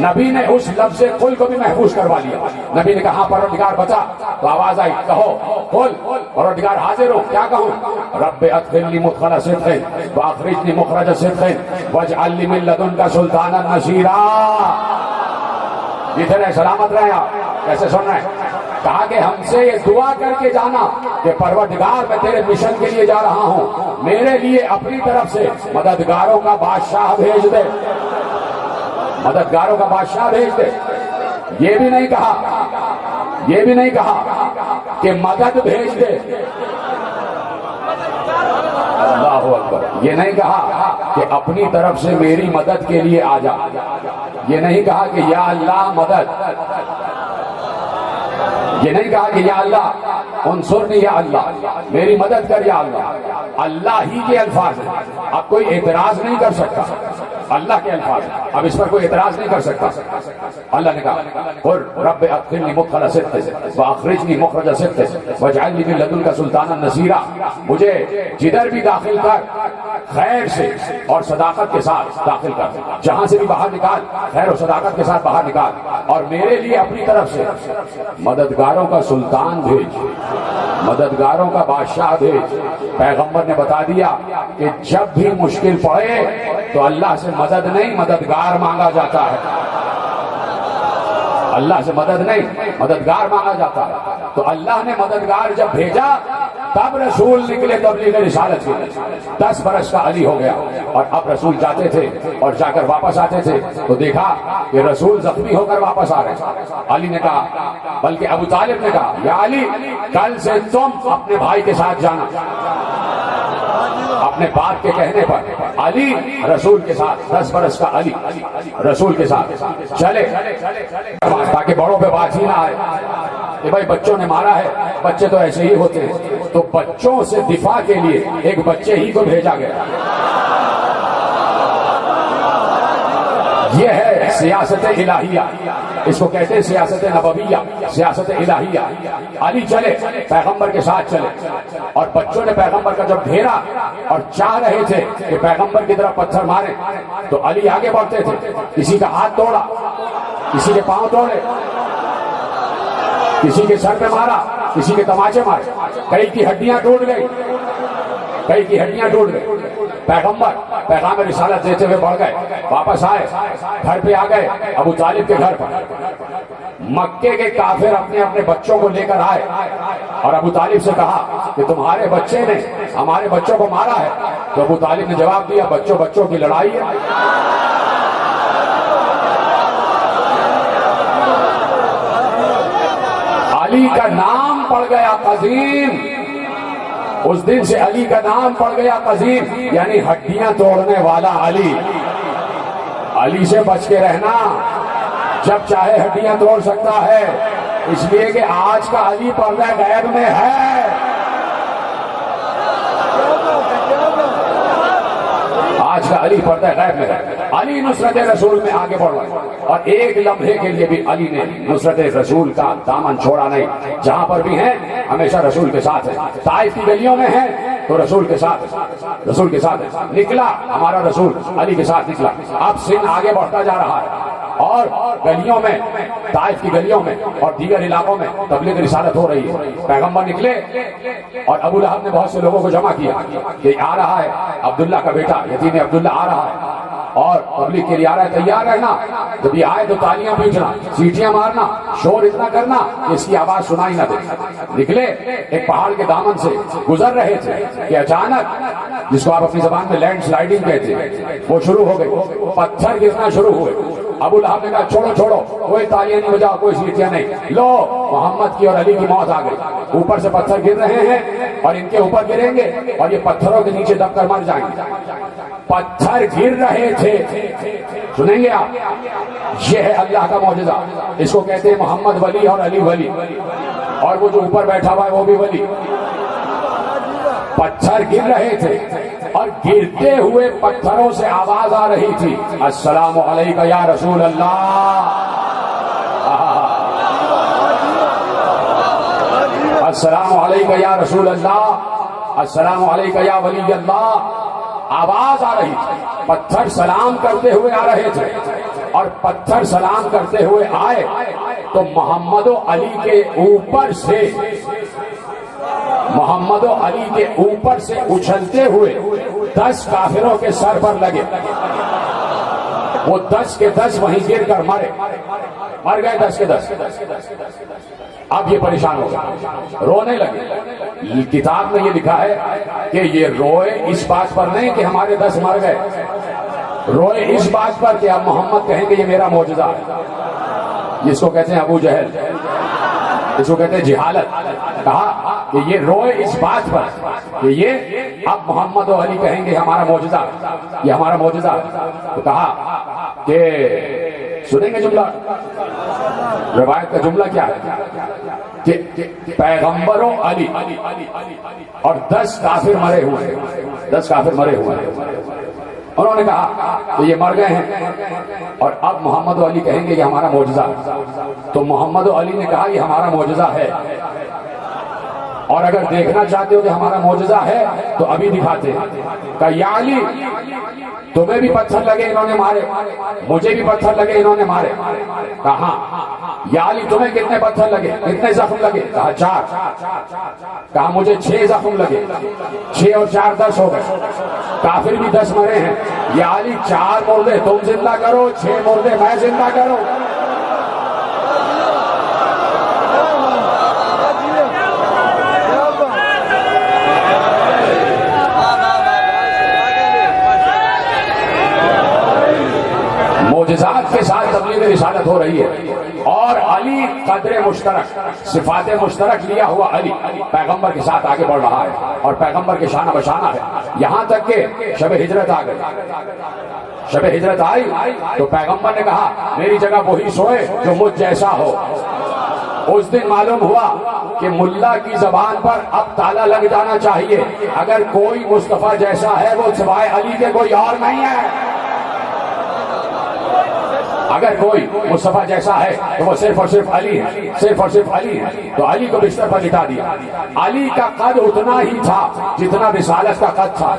نبی نے اس لفظ قل کو بھی محفوظ کروا لیا. نبی نے کہا ہاں پروردگار بتا. تو آواز آئی کہو قل, پروردگار حاضر ہو, کیا کہوں؟ رب ادخلنی مدخل صدق واخرجنی مخرج صدق واجعل لی من لدنک سلطانا نصیرا. ادھر سلامت رہے آپ, کیسے سن رہے ہیں؟ کہا کہ ہم سے یہ دعا کر کے جانا کہ پروردگار میں تیرے مشن کے لیے جا رہا ہوں, میرے لیے اپنی طرف سے مددگاروں کا بادشاہ بھیج دے, مددگاروں کا بادشاہ بھیج دے. یہ بھی نہیں کہا کہ مدد بھیج دے. اللہ اکبر. یہ نہیں کہا کہ اپنی طرف سے میری مدد کے لیے آ جا. یہ نہیں کہا کہ یا اللہ مدد. یہ نہیں کہا کہ یا اللہ انصرنی, یا اللہ میری مدد کر, یا اللہ. اللہ ہی کے الفاظ ہیں, اب کوئی اعتراض نہیں کر سکتا. اللہ کے الفاظ ہیں، اب اس پر کوئی اعتراض نہیں کر سکتا۔ اللہ نے کہا قل رب ادخلنی مدخل صدق واخرجنی مخرج صدق واجعل لی من لدنک سلطانا نصیرا، مجھے جدھر بھی داخل کر خیر سے اور صداقت کے ساتھ داخل کر، جہاں سے بھی باہر نکال خیر اور صداقت کے ساتھ باہر نکال، اور میرے لیے اپنی طرف سے مددگاروں کا سلطان بھیج، مددگاروں کا بادشاہ بھیج۔ پیغمبر نے بتا دیا کہ جب بھی مشکل پڑے تو اللہ سے مدد نہیں مددگار مانگا جاتا ہے، اللہ سے مدد نہیں مددگار مانگا جاتا ہے۔ تو اللہ نے مددگار جب بھیجا تب رسول نکلے تبلیغ رسالت کے، 10 برس کا علی ہو گیا، اور اب رسول جاتے تھے اور جا کر واپس آتے تھے تو دیکھا کہ رسول زخمی ہو کر واپس آ رہے۔ علی نے کہا، بلکہ ابو طالب نے کہا، یا علی کل سے تم اپنے بھائی کے ساتھ جانا۔ اپنے باپ کے کہنے پر علی رسول کے ساتھ، 10 برس کا علی رسول کے ساتھ چلے، تاکہ بڑوں پہ بات ہی نہ آئے کہ بھائی بچوں نے مارا ہے، بچے تو ایسے ہی ہوتے ہیں۔ تو بچوں سے دفاع کے لیے ایک بچے ہی کو بھیجا گیا۔ یہ ہے سیاست الہیہ، اس کو کہتے ہیں سیاست نبویہ، سیاست الہیہ۔ علی چلے، پیغمبر کے ساتھ چلے، اور بچوں نے پیغمبر کا جب گھیرا اور چاہ رہے تھے کہ پیغمبر کی طرف پتھر مارے تو علی آگے بڑھتے تھے، کسی کا ہاتھ توڑا، کسی کے پاؤں توڑے، کسی کے سر پہ مارا، کسی کے تماچے مارے، کئی کی ہڈیاں ٹوٹ گئی، کئی کی ہڈیاں ٹوٹ گئی۔ پیغمبر پیغام رسالت دیتے ہوئے بڑھ گئے، واپس آئے، گھر پہ آ گئے ابو طالب کے گھر پر۔ مکے کے کافر اپنے اپنے بچوں کو لے کر آئے اور ابو طالب سے کہا کہ تمہارے بچے نے ہمارے بچوں کو مارا ہے۔ تو ابو طالب نے جواب دیا، بچوں کی لڑائی ہے۔ علی کا نام پڑ گیا قزیم، اس دن سے علی کا نام پڑ گیا قزیم، یعنی ہڈیاں توڑنے والا علی۔ علی سے بچ کے رہنا، جب چاہے ہڈیاں توڑ سکتا ہے، اس لیے کہ آج کا علی پردہ غیب میں ہے۔ آج کا علی پردہ غیب میں ہے۔ علی نصرت رسول میں آگے بڑھ رہا ہے، اور ایک لمحے کے لیے بھی علی نے نصرت رسول کا دامن چھوڑا نہیں۔ جہاں پر بھی ہیں ہمیشہ رسول کے ساتھ ہے، طائف کی گلیوں میں ہیں تو رسول کے ساتھ، رسول کے ساتھ نکلا ہمارا رسول، علی کے ساتھ نکلا۔ اب سن آگے بڑھتا جا رہا ہے، اور گلیوں میں، طائف کی گلیوں میں اور دیگر علاقوں میں تبلیغ رسالت ہو رہی ہے۔ پیغمبر نکلے اور ابو لہب نے بہت سے لوگوں کو جمع کیا کہ آ رہا ہے عبداللہ کا بیٹا یتیم عبداللہ آ رہا ہے، اور تبلیغ کے لیے آ رہا ہے، تیار رہنا، جب یہ آئے تو تالیاں پیٹنا، سیٹیاں مارنا، شور اتنا کرنا کہ اس کی آواز سنائی نہ دے۔ نکلے، ایک پہاڑ کے دامن سے گزر رہے تھے کہ اچانک، جس کو آپ اپنی زبان میں لینڈ سلائیڈنگ کہتے ہیں، وہ شروع ہو گئی، پتھر گرنا شروع ہوئے۔ ابو لہب نے کہا چھوڑو کوئی تالیاں نہیں بجاؤ، کوئی سیٹیاں نہیں، لو محمد کی اور علی کی موت آ گئی۔ اوپر سے پتھر گر رہے ہیں اور ان کے اوپر گریں گے اور یہ پتھروں کے نیچے دب کر مر جائیں گے۔ پتھر گر رہے تھے، سنیں گے آپ، یہ ہے اللہ کا معجزہ، اس کو کہتے ہیں محمد ولی اور علی ولی، اور وہ جو اوپر بیٹھا ہوا ہے وہ بھی ولی۔ پتھر گر رہے تھے اور گرتے ہوئے پتھروں سے آواز آ رہی تھی، السلام علیکہ یا رسول اللہ، السلام علیکہ یا رسول اللہ، السلام علیکہ یا ولی اللہ۔ آواز آ رہی تھی، پتھر سلام کرتے ہوئے آ رہے تھے، اور پتھر سلام کرتے ہوئے آئے تو محمد و علی کے اوپر سے، محمد و علی کے اوپر سے اچھلتے ہوئے 10 کافروں کے سر پر لگے، وہ 10 کے 10 وہیں گر کر مر گئے 10 کے 10۔ اب یہ پریشان ہو گئے، رونے لگے۔ کتاب میں یہ لکھا ہے کہ یہ روئے اس بات پر نہیں کہ ہمارے 10 مر گئے، روئے اس بات پر کہ اب محمد کہیں گے یہ میرا معجزہ ہے۔ جس کو کہتے ہیں ابو جہل، اس کو کہتے ہیں جہالت۔ کہا کہ یہ روئے اس بات پر کہ یہ اب محمد و علی کہیں گے ہمارا معجزہ، یہ ہمارا معجزہ۔ تو کہا کہ سنیں گے جملہ، روایت کا جملہ کیا ہے کہ پیغمبروں علی اور 10 کافر مرے ہوئے، 10 کافر مرے ہوئے۔ انہوں نے کہا کہ یہ مر گئے ہیں اور اب محمد و علی کہیں گے یہ ہمارا معجزہ ہے. تو محمد و علی نے کہا یہ ہمارا معجزہ ہے، اور اگر دیکھنا چاہتے ہو کہ ہمارا معجزہ ہے تو ابھی دکھاتے ہیں. کہا یا علی تمہیں بھی پتھر لگے انہوں نے مارے، مجھے بھی پتھر لگے انہوں نے مارے. کہا ہاں. یا علی تمہیں کتنے پتھر لگے، کتنے زخم لگے؟ کہا 4. کہا مجھے 6 زخم لگے، 6 اور 4 10 ہو گئے. کافر بھی 10 مرے ہیں. یا علی 4 مردے تم زندہ کرو، 6 مردے میں زندہ کروں. معجزات کے ساتھ تبلیغ رسالت ہو رہی ہے، اور علی قدر مشترک، صفات مشترک لیا ہوا علی پیغمبر کے ساتھ آگے بڑھ رہا ہے اور پیغمبر کے شانہ بشانہ ہے. یہاں تک کہ شب ہجرت آ گئی. شب ہجرت آئی تو پیغمبر نے کہا میری جگہ وہی سوئے جو مجھ جیسا ہو. اس دن معلوم ہوا کہ ملا کی زبان پر اب تالا لگ جانا چاہیے. اگر کوئی مصطفیٰ جیسا ہے وہ سوائے علی کے کوئی اور نہیں ہے. اگر کوئی مصطفیٰ جیسا ہے تو وہ صرف اور صرف علی ہے، صرف اور صرف علی ہے. تو علی کو بستر پر لٹا دیا. علی کا قد اتنا ہی تھا جتنا رسالت کا قد تھا.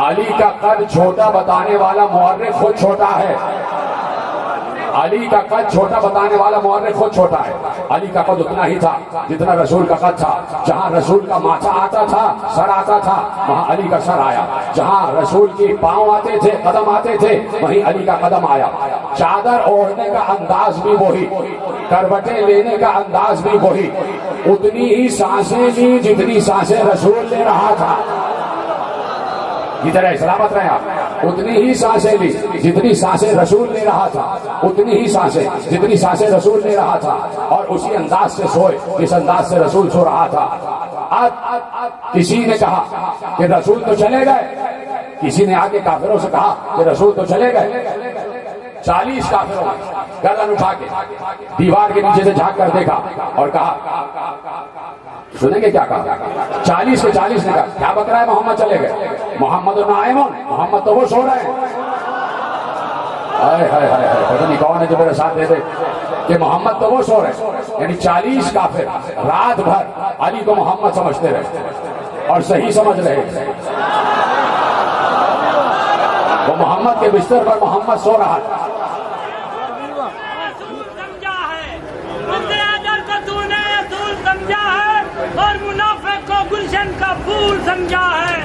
علی کا قد چھوٹا بتانے والا مورخ خود چھوٹا ہے. علی کا قد چھوٹا بتانے والا مورخ خود چھوٹا ہے. علی کا قد اتنا ہی تھا جتنا رسول کا قد تھا. جہاں رسول کا ماتھا آتا تھا، سر آتا تھا، وہاں علی کا سر آیا. جہاں رسول کی پاؤں آتے تھے، قدم آتے تھے، وہیں علی کا قدم آیا. چادر اوڑھنے کا انداز بھی وہی، کروٹیں لینے کا انداز بھی وہی. اتنی ہی سانسیں لی جتنی سانسیں رسول لے رہا تھا. ادھر سلامت رہے آپ. اتنی ہی سانسیں لی جتنی سانسیں رسول لے رہا تھا، اتنی ہی سانسیں جتنی سانسیں رسول لے رہا تھا، اور اسی انداز سے سوئے جس انداز سے رسول سو رہا تھا. اب کسی نے کہا کہ رسول تو چلے گئے. کسی نے آگے کافروں سے کہا کہ رسول تو چلے گئے. 40 کافروں نے گردن اٹھا کے دیوار کے نیچے سے جھانک کر دیکھا اور کہا، سنیں گے کیا کہا؟ 40 کے 40 نے کہا کیا بک رہا ہے محمد چلے گئے. محمد نائمون، محمد تو وہ سو رہے ہیں. پتہ نہیں کون ہے جو میرے ساتھ دے دے کہ محمد تو وہ سو رہے ہیں. یعنی 40 کافر رات بھر علی کو محمد سمجھتے رہے اور صحیح سمجھ رہے. وہ محمد کے بستر پر محمد سو رہا تھا. اور منافق کو گلشن کا پھول سمجھا ہے.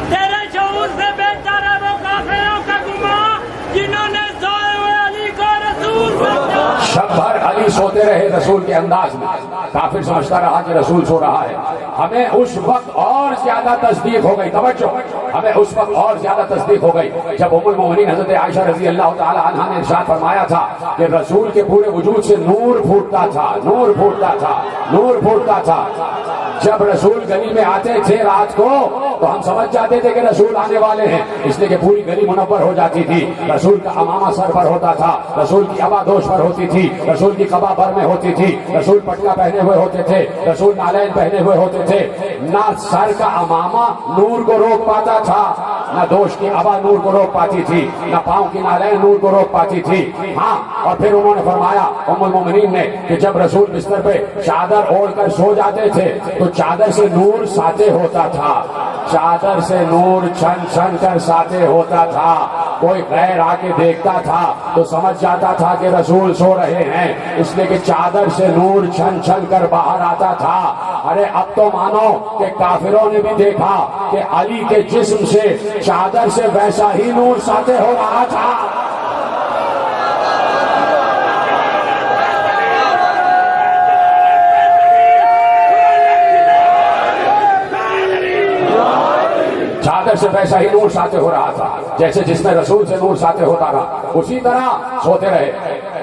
تیرے شعور سے بہتر ہے وہ کافروں کا گمان جنہوں نے سوئے ہوئے علی کو رسول سمجھا. شب بھر علی سوتے رہے رسول کے انداز میں. کافر سمجھتا رہا کہ رسول سو رہا ہے. ہمیں اس وقت اور زیادہ تصدیق ہو گئی. توجہ، ہمیں اس وقت اور زیادہ تصدیق ہو گئی جب ام المؤمنین حضرت عائشہ رضی اللہ تعالی عنہا نے ارشاد فرمایا تھا کہ رسول کے پورے وجود سے نور پھوٹتا تھا، نور پھوٹتا تھا، نور پھوٹتا تھا. جب رسول گلی میں آتے تھے رات کو تو ہم سمجھ جاتے تھے کہ رسول آنے والے ہیں، اس لیے کہ پوری گلی منور ہو جاتی تھی. رسول کا امامہ سر پر ہوتا تھا، رسول کی ابا دوش پر ہوتی تھی، رسول کی قبا پر میں ہوتی تھی، رسول پٹکا پہنے ہوئے ہوتے تھے، رسول نالین پہنے ہوئے ہوتے تھے. نہ سر کا امامہ نور کو روک پاتا تھا، نہ دوش کی ابا نور کو روک پاتی تھی، نہ پاؤں کی نالین نور کو روک پاتی تھی. ہاں، اور پھر انہوں نے فرمایا ام المومنین نے کہ جب رسول بستر پہ چادر اوڑھ کر سو جاتے تھے تو چادر سے نور ساطع ہوتا تھا، چادر سے نور چھن چھن کر ساطع ہوتا تھا. کوئی غیر آ کے دیکھتا تھا تو سمجھ جاتا تھا کہ رسول سو رہے ہیں، اس لیے کہ چادر سے نور چھن چھن کر باہر آتا تھا. ارے اب تو مانو کہ کافروں نے بھی دیکھا کہ علی کے جسم سے چادر سے ویسا ہی نور ساطع ہو رہا تھا. چادر سے ویسا ہی نور ساطع ہو رہا تھا جیسے جس میں رسول سے نور ساطع ہوتا رہا. اسی طرح سوتے رہے.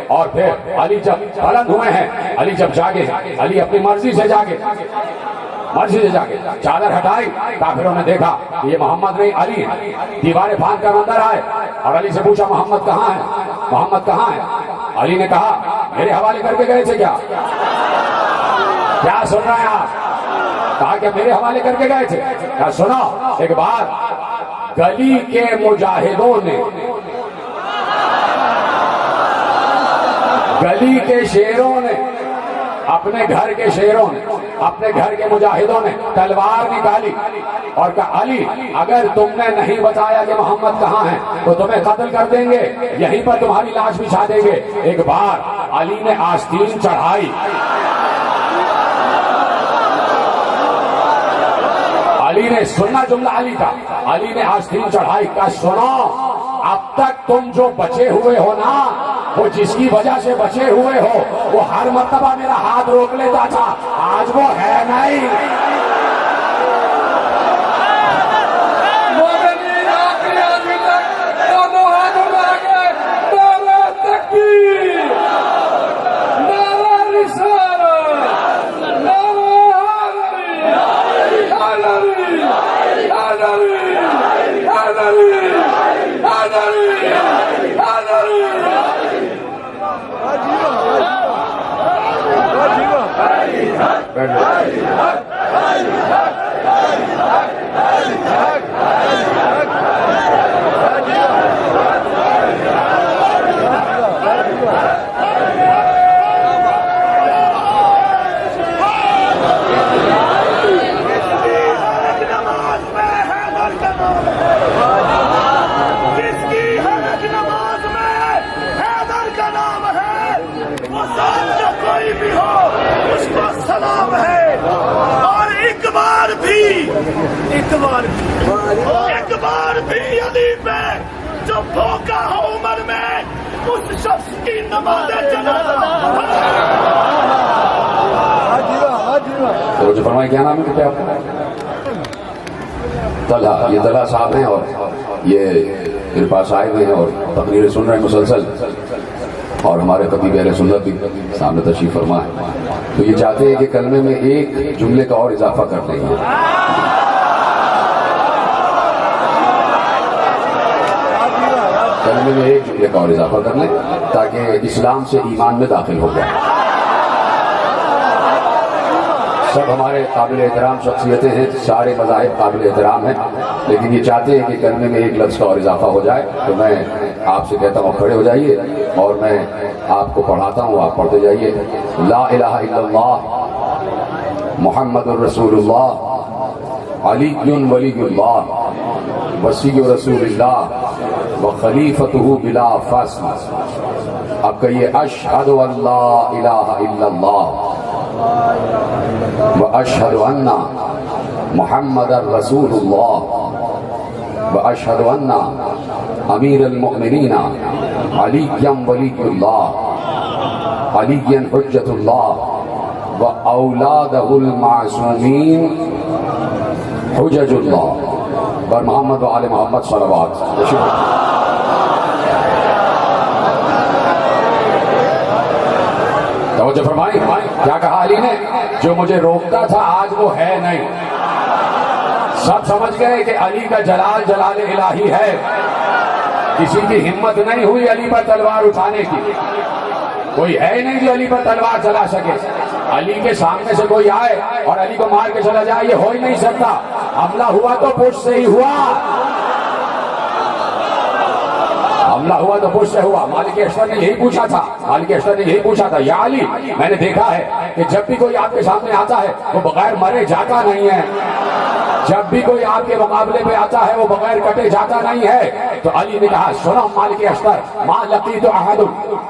اور پھر علی جب بلند ہوئے ہیں، علی جب جاگے، علی اپنی مرضی سے جاگے، مرضی سے جاگے. چادر ہٹائی، کافروں نے دیکھا کہ یہ محمد نہیں علی ہے. دیواریں پھاند کر اندر آئے اور علی سے پوچھا محمد کہاں ہے، محمد کہاں ہے. علی نے کہا میرے حوالے کر کے گئے تھے کیا سن رہے ہیں آپ؟ کہا کہ میرے حوالے کر کے گئے تھے. کہا سنو ایک بات، گلی کے مجاہدوں نے، گلی کے شیروں نے، اپنے گھر کے شیروں نے، اپنے گھر کے مجاہدوں نے تلوار نکالی اور کہا علی اگر تم نے نہیں بتایا کہ محمد کہاں ہیں تو تمہیں قتل کر دیں گے، یہیں پر تمہاری لاش بچھا دیں گے۔ ایک بار علی نے آستین چڑھائی، علی نے سننا جملہ علی کا، علی نے آستین چڑھائی، کہا سنو اب تک تم جو بچے ہوئے ہو نا، وہ جس کی وجہ سے بچے ہوئے ہو وہ ہر مرتبہ میرا ہاتھ روک لیتا تھا، آج وہ ہے نہیں۔ ایک بار بھی علی پہ جو بھوکا ہو عمر میں اس شخص کی نماز جنازہ۔ تو جو فرمائے کیا نام ہے کیا آپ کو؟ طلحہ، یہ طلحہ صاحب ہیں اور یہ میرے پاس آئے ہوئے ہیں اور تقریر سن رہے ہیں مسلسل، اور ہمارے خطیب اہل سنت بھی سامنے تشریف فرما ہے، تو یہ چاہتے ہیں کہ کلمے میں ایک جملے کا اور اضافہ کر دیں گے۔ کلمے میں ایک جملے کا اور اضافہ کر لیں تاکہ اسلام سے ایمان میں داخل ہو جائے۔ سب ہمارے قابل احترام شخصیتیں ہیں، سارے مذاہب قابل احترام ہیں، لیکن یہ چاہتے ہیں کہ کلمے میں ایک لفظ کا اور اضافہ ہو جائے، تو میں آپ سے کہتا ہوں کھڑے ہو جائیے اور میں آپ کو پڑھاتا ہوں، آپ پڑھتے جائیے۔ لا الہ الا اللہ محمد الرسول اللہ علی ولی اللہ وصی رسول اللہ وخلیفتہ بلا فصل۔ اب کہیے اشہد ان لا الہ الا اللہ واشہد ان محمد رسول اللہ واشہد ان امیر المؤمنین علی ولی اللہ علی حجت اللہ واولادہ المعصومین حجج اللہ بر محمد و آل محمد صلوات۔ توجہ فرمائی، کیا کہا علی نے؟ جو مجھے روکتا تھا آج وہ ہے نہیں۔ سب سمجھ گئے کہ علی کا جلال جلال الہی ہے، کسی کی ہمت نہیں ہوئی علی پر تلوار اٹھانے کی، کوئی ہے نہیں جو علی پر تلوار چلا سکے۔ علی کے سامنے سے کوئی آئے اور علی کو مار کے چلا جائے، یہ ہو ہی نہیں سکتا۔ حملہ ہوا تو پشت سے ہی ہوا، حملہ ہوا تو پشت سے ہوا۔ مالک اشتر نے یہی پوچھا تھا، مالک اشتر نے یہی پوچھا تھا، یا علی میں نے دیکھا ہے کہ جب بھی کوئی آپ کے سامنے آتا ہے وہ بغیر مرے جاتا نہیں ہے، جب بھی کوئی آپ کے مقابلے پہ آتا ہے وہ بغیر کٹے جاتا نہیں ہے۔ تو علی نے کہا سنو مالک اشتر، ما لقیت احد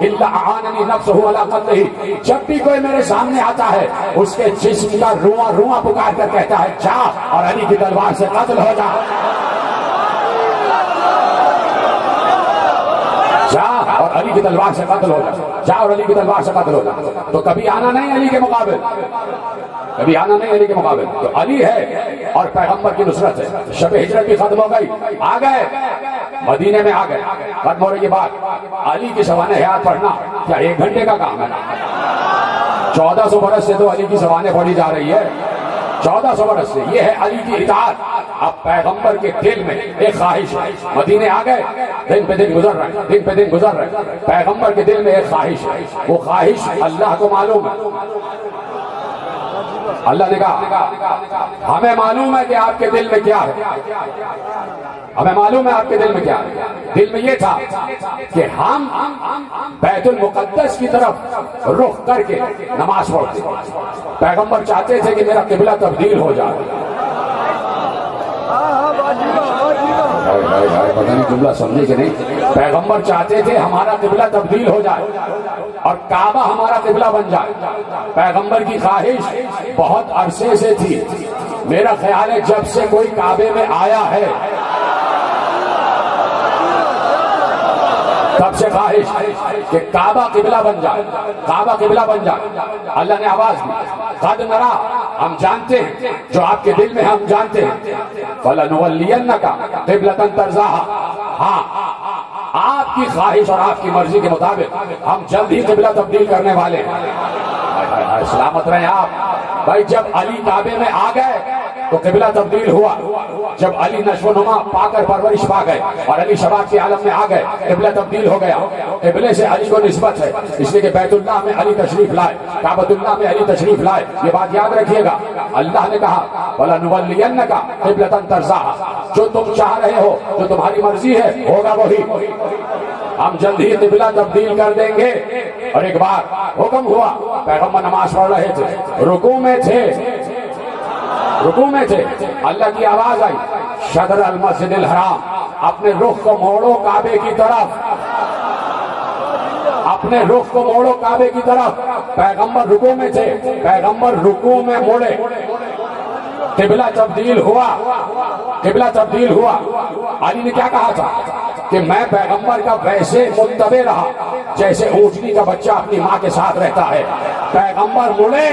الا اعاننی نفسہ علی قتلہ، جب بھی کوئی میرے سامنے آتا ہے اس کے جسم کا رواں رواں پکار کر کہتا ہے جا اور علی کی تلوار سے قتل ہو جا، جا اور علی کی تلوار سے قتل ہو جا، جا اور علی کی تلوار سے قتل ہو جا۔ تو کبھی آنا نہیں علی کے مقابل، کبھی آنا نہیں علی کے مقابل۔ تو علی ہے اور پیغمبر کی نصرت ہے۔ شب ہجرت بھی ختم ہو گئی، آ گئے مدینے میں، آ گئے، ختم ہو رہی بات۔ علی کی سوانح حیات پڑھنا کیا 1 گھنٹے کا کام ہے؟ 1400 برس سے تو علی کی سوانح پڑھی جا رہی ہے، 1400 برس سے۔ یہ ہے علی کی اطاعت۔ اب پیغمبر کے دل میں ایک خواہش ہے، مدینے آ گئے، دن پہ دن گزر رہے، دن پہ دن گزر رہے، پیغمبر کے دل میں ایک خواہش ہے، وہ خواہش اللہ کو معلوم ہے۔ اللہ نے کہا ہمیں معلوم ہے کہ آپ کے دل میں کیا ہے۔ ہمیں معلوم ہے آپ کے دل میں کیا ہے. دل میں یہ تھا کہ ہم بیت المقدس کی طرف رخ کر کے نماز پڑھتے. پیغمبر چاہتے تھے کہ میرا قبلہ تبدیل ہو جائے. پتہ نہیں جملہ سمجھے کہ نہیں. پیغمبر چاہتے تھے ہمارا قبلہ تبدیل ہو جائے اور کعبہ ہمارا قبلہ بن جائے. پیغمبر کی خواہش بہت عرصے سے تھی. میرا خیال ہے جب سے کوئی کعبے میں آیا ہے تب سے خواہش کہ کعبہ قبلہ بن جائے, کعبہ قبلہ بن جائے. اللہ نے آواز دی, قد نرا, ہم جانتے ہیں جو آپ کے دل میں ہم جانتے ہیں. فَلَنُوَلِّيَنَّكَ قِبْلَةً تَرْضَاهَا, ہاں آپ کی خواہش اور آپ کی مرضی کے مطابق ہم جلد ہی قبلہ تبدیل کرنے والے ہیں. سلامت رہیں آپ. بھائی جب علی کعبے میں آ گئے تو قبلہ تبدیل ہوا. جب علی نشو و نما پا کر پرورش پا گئے اور علی شباب کے عالم میں آ گئے, قبلہ تبدیل ہو گیا. قبلے سے علی کو نسبت ہے اس لیے کہ بیت اللہ میں علی تشریف لائے, کعبۃ اللہ میں علی تشریف لائے. یہ بات یاد رکھیے گا. اللہ نے کہا وَلَنُوَلِّيَنَّكَ قِبْلَةً تَرْضَاهَا, جو تم چاہ رہے ہو, جو تمہاری مرضی ہے ہوگا وہی. ہم جلد ہی قبلہ تبدیل کر دیں گے. اور ایک بار حکم ہوا, پیغمبر نماز پڑھ رہے تھے, رکوع میں تھے, رکوع میں تھے. اللہ کی آواز آئی, شطر المسجد الحرام, اپنے رخ کو موڑو کعبے کی طرف, اپنے رخ کو موڑو کعبے کی طرف. پیغمبر رکوع میں تھے, پیغمبر رکوع میں موڑے, قبلہ تبدیل ہوا, قبلہ تبدیل ہوا. علی نے کیا کہا تھا کہ میں پیغمبر کا ویسے متبع رہا جیسے اونٹنی کا بچہ اپنی ماں کے ساتھ رہتا ہے. پیغمبر مڑے,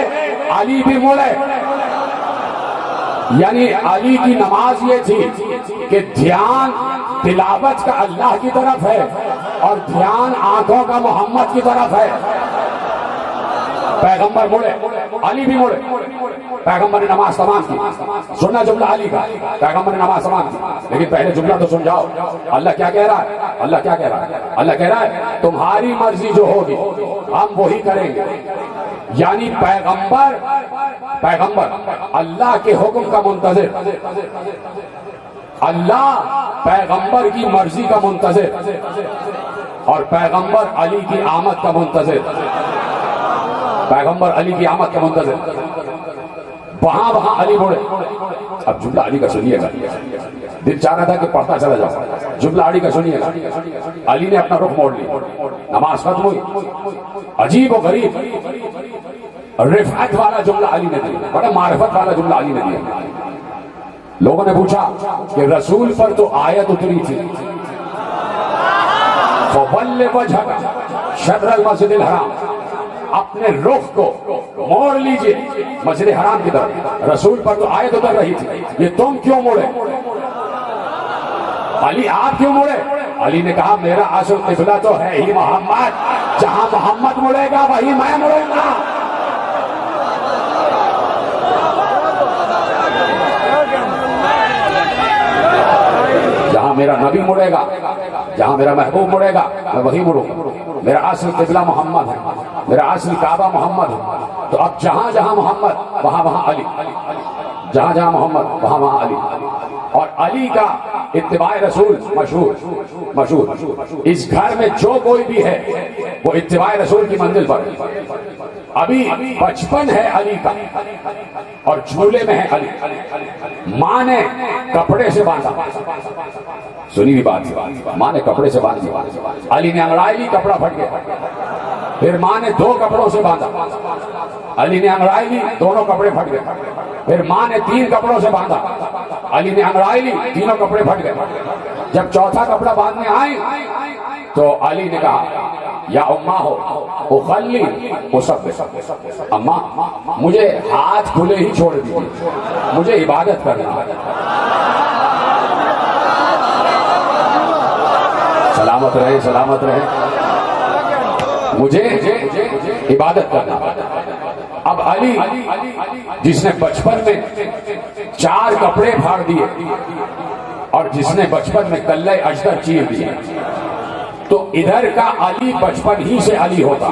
علی بھی مڑے. یعنی علی کی نماز یہ تھی کہ دھیان تلاوت کا اللہ کی طرف ہے اور دھیان آنکھوں کا محمد کی طرف ہے. پیغمبر مڑے, علی بھی مڑے. پیغمبر نے نماز تمام کی. سننا جملہ علی کا, پیغمبر نے نماز تمام کی. لیکن پہلے جملہ تو سن جاؤ. اللہ کیا کہہ رہا ہے, اللہ کیا کہہ رہا ہے, اللہ کہہ رہا ہے تمہاری مرضی جو ہوگی ہم وہی کریں گے. یعنی پیغمبر اللہ کے حکم کا منتظر, اللہ پیغمبر کی مرضی کا منتظر اور پیغمبر علی کی آمد کا منتظر. پیغمبر علی کی آمد کا منتظر. وہاں وہاں علی مڑے. اب جملہ علی کا سنیے گا, دل چاہ رہا تھا کہ پڑھتا چلا جاؤ. جملہ علی کا سنیے گا. علی نے اپنا رخ موڑ لیا, نماز ختم ہوئی. عجیب و غریب رفعت والا جملہ علی نے دیا, بڑا معرفت والا جملہ علی نے دیا. لوگوں نے پوچھا کہ رسول پر تو آیت اتری تھی فَوَلِّ وَجْهَكَ شَطْرَ الْمَسْجِدِ الْحَرَامِ, اپنے رخ کو موڑ لیجئے مسجد حرام کی طرف. رسول پر تو آیت اتر رہی تھی, یہ تم کیوں موڑے؟ علی آپ کیوں موڑے؟ علی نے کہا میرا اصل قبلہ تو ہے ہی محمد, جہاں محمد مڑے گا وہی میں مڑوں گا. جہاں میرا نبی مڑے گا, جہاں میرا محبوب مڑے گا میں وہی مڑوں گا. میرا اصل قبلہ محمد ہے, میرا اصل کعبہ محمد ہے. تو اب جہاں جہاں محمد وہاں وہاں علی, جہاں جہاں محمد وہاں وہاں علی. اور علی کا اتباع رسول مشہور. اس گھر میں جو کوئی بھی ہے وہ اتباع رسول کی منزل پر. ابھی بچپن ہے علی کا اور جھولے میں ہے علی. ماں نے کپڑے سے باندھا, سنی بھی بات, ماں نے کپڑے سے باندھ دیا. علی نے انگڑائی لی, کپڑا پھٹ گیا. پھر ماں نے 2 کپڑوں سے باندھا, علی نے انگڑائی لی, دونوں کپڑے پھٹ گئے. پھر ماں نے 3 کپڑوں سے باندھا, علی نے انگڑائی لی, تینوں کپڑے پھٹ گئے. جب چوتھا کپڑا باندھنے آئی تو علی نے کہا یا اماں ہو اخلی اصبح, اماں مجھے ہاتھ کھلے ہی چھوڑ دیجیے, مجھے عبادت کرنا ہے. سلامت رہے, سلامت رہے, مجھے عبادت کرنا. اب علی جس نے بچپن میں 4 کپڑے پھاڑ دیے اور جس نے بچپن میں کلہ اجدر چیر دیے, تو ادھر کا علی بچپن ہی سے علی ہوتا,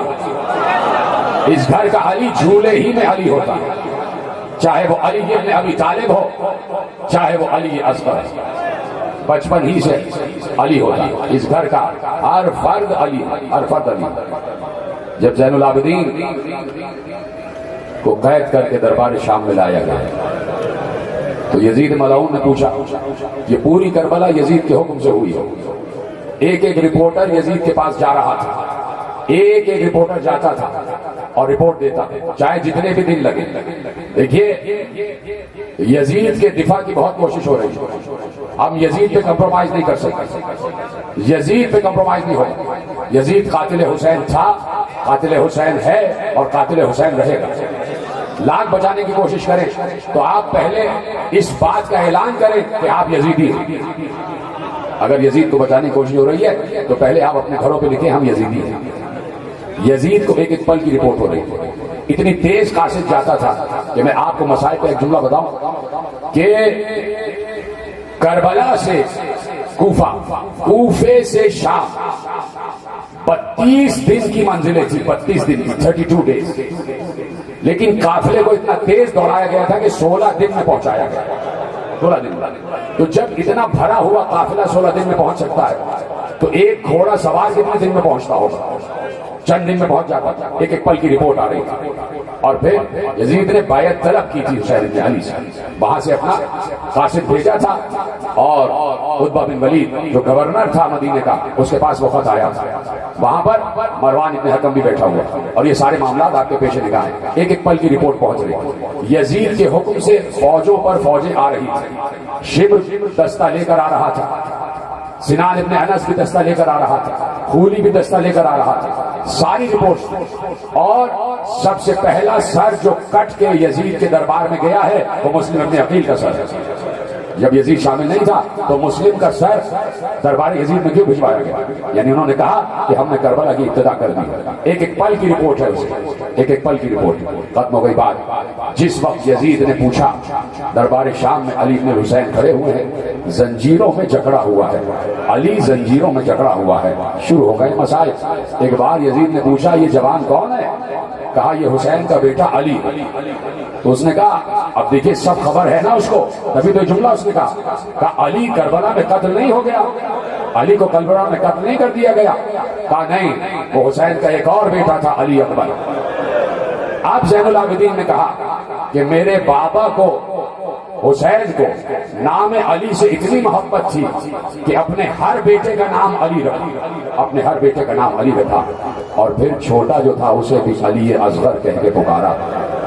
اس گھر کا علی جھولے ہی میں علی ہوتا, چاہے وہ علی ابن ابی طالب ہو, چاہے وہ علی اصغر. بچپن ہی سے علی ہوتا، اس گھر کا ہر فرد علی، ہر فرد علی۔ جب زین العابدین کو قید کر کے دربار شام میں لایا گیا تو یزید ملعون نے پوچھا، یہ پوری کربلا یزید کے حکم سے ہوئی ہے؟ ایک ایک رپورٹر یزید کے پاس جا رہا تھا، ایک ایک رپورٹر جاتا تھا اور رپورٹ دیتا، چاہے جتنے بھی دن لگے۔ دیکھیے یزید کے دفاع کی بہت کوشش ہو رہی ہے، ہم یزید پہ کمپرومائز نہیں کر سکتے، یزید پہ کمپرومائز نہیں ہو۔ یزید قاتل حسین تھا، قاتل حسین ہے اور قاتل حسین رہے گا۔ لاکھ بچانے کی کوشش کریں تو آپ پہلے اس بات کا اعلان کریں کہ آپ یزیدی ہیں۔ اگر یزید کو بچانے کی کوشش ہو رہی ہے تو پہلے آپ اپنے گھروں پہ لکھیں ہم یزیدی ہیں۔ یزید کو ایک ایک پل کی رپورٹ ہو رہی تھی، اتنی تیز قاصد جاتا تھا کہ میں آپ کو مسائل پہ ایک جملہ بتاؤں کہ کربلا سے کوفہ، کوفے سے شام 32 دن کی منزلیں تھی، 32 دن کی، 32 ڈیز، لیکن قافلے کو اتنا تیز دوڑایا گیا تھا کہ 16 دن میں پہنچایا گیا، 16 دن۔ تو جب اتنا بھرا ہوا قافلہ 16 دن میں پہنچ سکتا ہے تو ایک گھوڑا سوار کتنے دن میں پہنچتا ہوگا؟ چند دن میں پہنچ جاتا۔ ایک ایک پل کی رپورٹ آ رہی تھی۔ اور پھر یزید نے بیعت طلب کی تھی حسین بن علی سے، وہاں سے اپنا قاصد بھیجا تھا اور عتبہ بن ولید جو گورنر تھا مدینے کا، اس کے پاس وہ خط آیا تھا۔ وہاں پر مروان ابن حکم بھی بیٹھا ہوا اور یہ سارے معاملات آپ کے پیش نگاہ ہیں۔ ایک ایک پل کی رپورٹ پہنچ رہی۔ یزید کے حکم سے فوجوں پر فوجیں آ رہی تھی، شبر دستہ لے کر آ رہا تھا، سنان ابن انس بھی دستہ لے کر آ رہا تھا، خولی بھی دستہ لے کر آ رہا تھا، ساری رپورٹس۔ اور سب سے پہلا سر جو کٹ کے یزید کے دربار میں گیا ہے وہ مسلم ابن عقیل کا سر ہے۔ جب یزید شامل نہیں تھا تو مسلم کا سر دربار یزید میں کیوں بھجوایا گیا؟ یعنی انہوں نے کہا کہ ہم نے کربلا کی ابتدا کر دی۔ ایک ایک پل کی رپورٹ ہے اسے، ایک ایک پل کی رپورٹ۔ ختم ہو گئی بات۔ جس وقت یزید نے پوچھا دربار شام میں علی بن حسین کھڑے ہوئے ہیں، زنجیروں میں جکڑا ہوا ہے، علی زنجیروں میں جکڑا ہوا ہے، شروع ہو گئے مسائل۔ ایک بار یزید نے پوچھا یہ جوان کون ہے؟ کہا یہ حسین کا بیٹا علی۔ تو اس نے کہا اب دیکھیے سب خبر ہے نا اس کو، تبھی تو جملہ اس نے کہا علی کربلا میں قتل نہیں ہو گیا، علی کو کربلا میں قتل نہیں کر دیا گیا۔ کہا نہیں، وہ حسین کا ایک اور بیٹا تھا علی اکبر۔ اب زین العابدین نے کہا کہ میرے بابا کو، حسین کو نام علی سے اتنی محبت تھی کہ اپنے ہر بیٹے کا نام علی رکھا، اپنے ہر بیٹے کا نام علی رکھا، اور پھر چھوٹا جو تھا اسے بھی علی اصغر کہہ کے پکارا،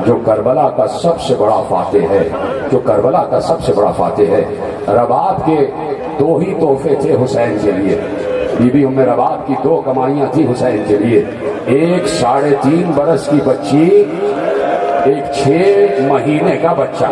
جو کربلا کا سب سے بڑا فاتح ہے، جو کربلا کا سب سے بڑا فاتح ہے۔ رباب کے دو ہی تحفے تھے حسین کے لیے، بی بی ام رباب کی دو کمائیاں تھی حسین کے لیے، ایک 3.5 برس کی بچی، ایک 6 مہینے کا بچہ۔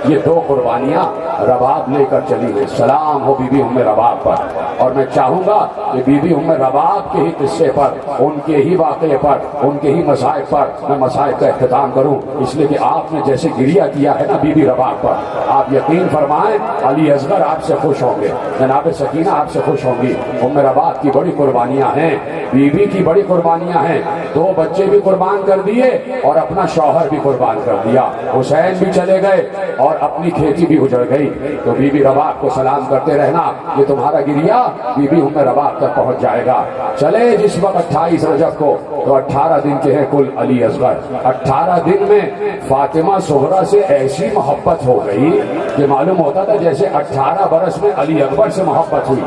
یہ دو قربانیاں رباب لے کر چلی گئی۔ سلام ہو بی بی ام رباب پر۔ اور میں چاہوں گا کہ بی بی ام رباب کے ہی قصے پر، ان کے ہی واقعے پر، ان کے ہی مصائب پر میں مصائب کا اختتام کروں، اس لیے کہ آپ نے جیسے گریہ کیا ہے نا بی بی رباب پر، آپ یقین فرمائیں علی اصغر آپ سے خوش ہوں گے، جناب سکینہ آپ سے خوش ہوں گی۔ ام رباب کی بڑی قربانیاں ہیں، بی بی کی بڑی قربانیاں ہیں، 2 بچے بھی قربان کر دیے اور اپنا شوہر بھی قربان کر دیا، حسین بھی چلے گئے اور اپنی کھیتی بھی اجڑ گئی۔ تو بی بی رباب کو سلام کرتے رہنا، یہ تمہارا گریہ بی بی ام رباب تک پہنچ جائے گا۔ چلے جس وقت 28 رجب کو، تو 18 دن کے ہیں کل علی اصغر، 18 دن میں فاطمہ صغرا سے ایسی محبت ہو گئی کہ معلوم ہوتا تھا جیسے 18 برس میں علی اکبر سے محبت ہوئی،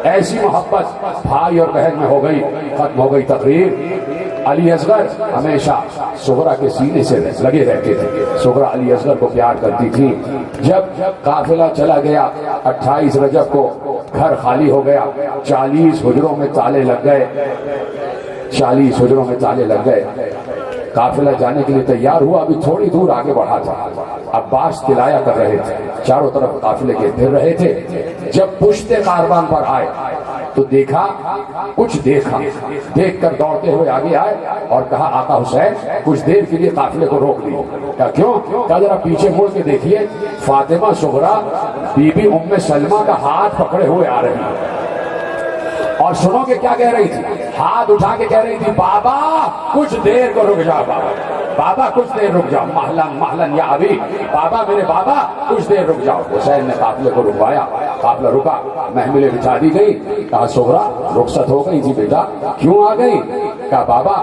ایسی محبت بھائی اور بہن میں ہو گئی۔ ختم ہو گئی تقریر۔ علی اصغر ہمیشہ صغرا کے سینے سے لگے رہتے تھے، صغرا علی اصغر کو پیار کرتی تھی۔ جب قافلہ چلا گیا 28 رجب کو، گھر خالی ہو گیا، 40 حجروں میں تالے لگ گئے، 40 حجروں میں تالے لگ گئے۔ قافلہ جانے کے لیے تیار ہوا، ابھی تھوڑی دور آگے بڑھا تھا، عباس تلایا کر رہے تھے، چاروں طرف قافلے کے پھر رہے تھے۔ جب پشتے کاروان پر آئے تو دیکھا، کچھ دیکھا، دیکھ کر دوڑتے ہوئے آگے آئے اور کہا آقا حسین کچھ دیر کے لیے قافلے کو روک لی۔ کہا کیوں؟ کہا ذرا پیچھے مڑ کے دیکھیے، فاطمہ صغرا بی بی ام سلمہ کا ہاتھ پکڑے ہوئے آ رہی ہے، اور سنو کہ کیا کہہ رہی تھی، ہاتھ اٹھا کے کہہ رہی تھی بابا کچھ دیر کو رک جاؤ، بابا بابا کچھ دیر رک جاؤ، محلن محلن یا ابھی، بابا میرے بابا کچھ دیر رک جاؤ۔ حسین نے قافلے کو رکوایا، قافلہ رکا، محملیں بچھا دی گئی، کہا سغرا رخصت ہو گئی؟ جی بیٹا۔ کیوں آ گئی؟ کہا بابا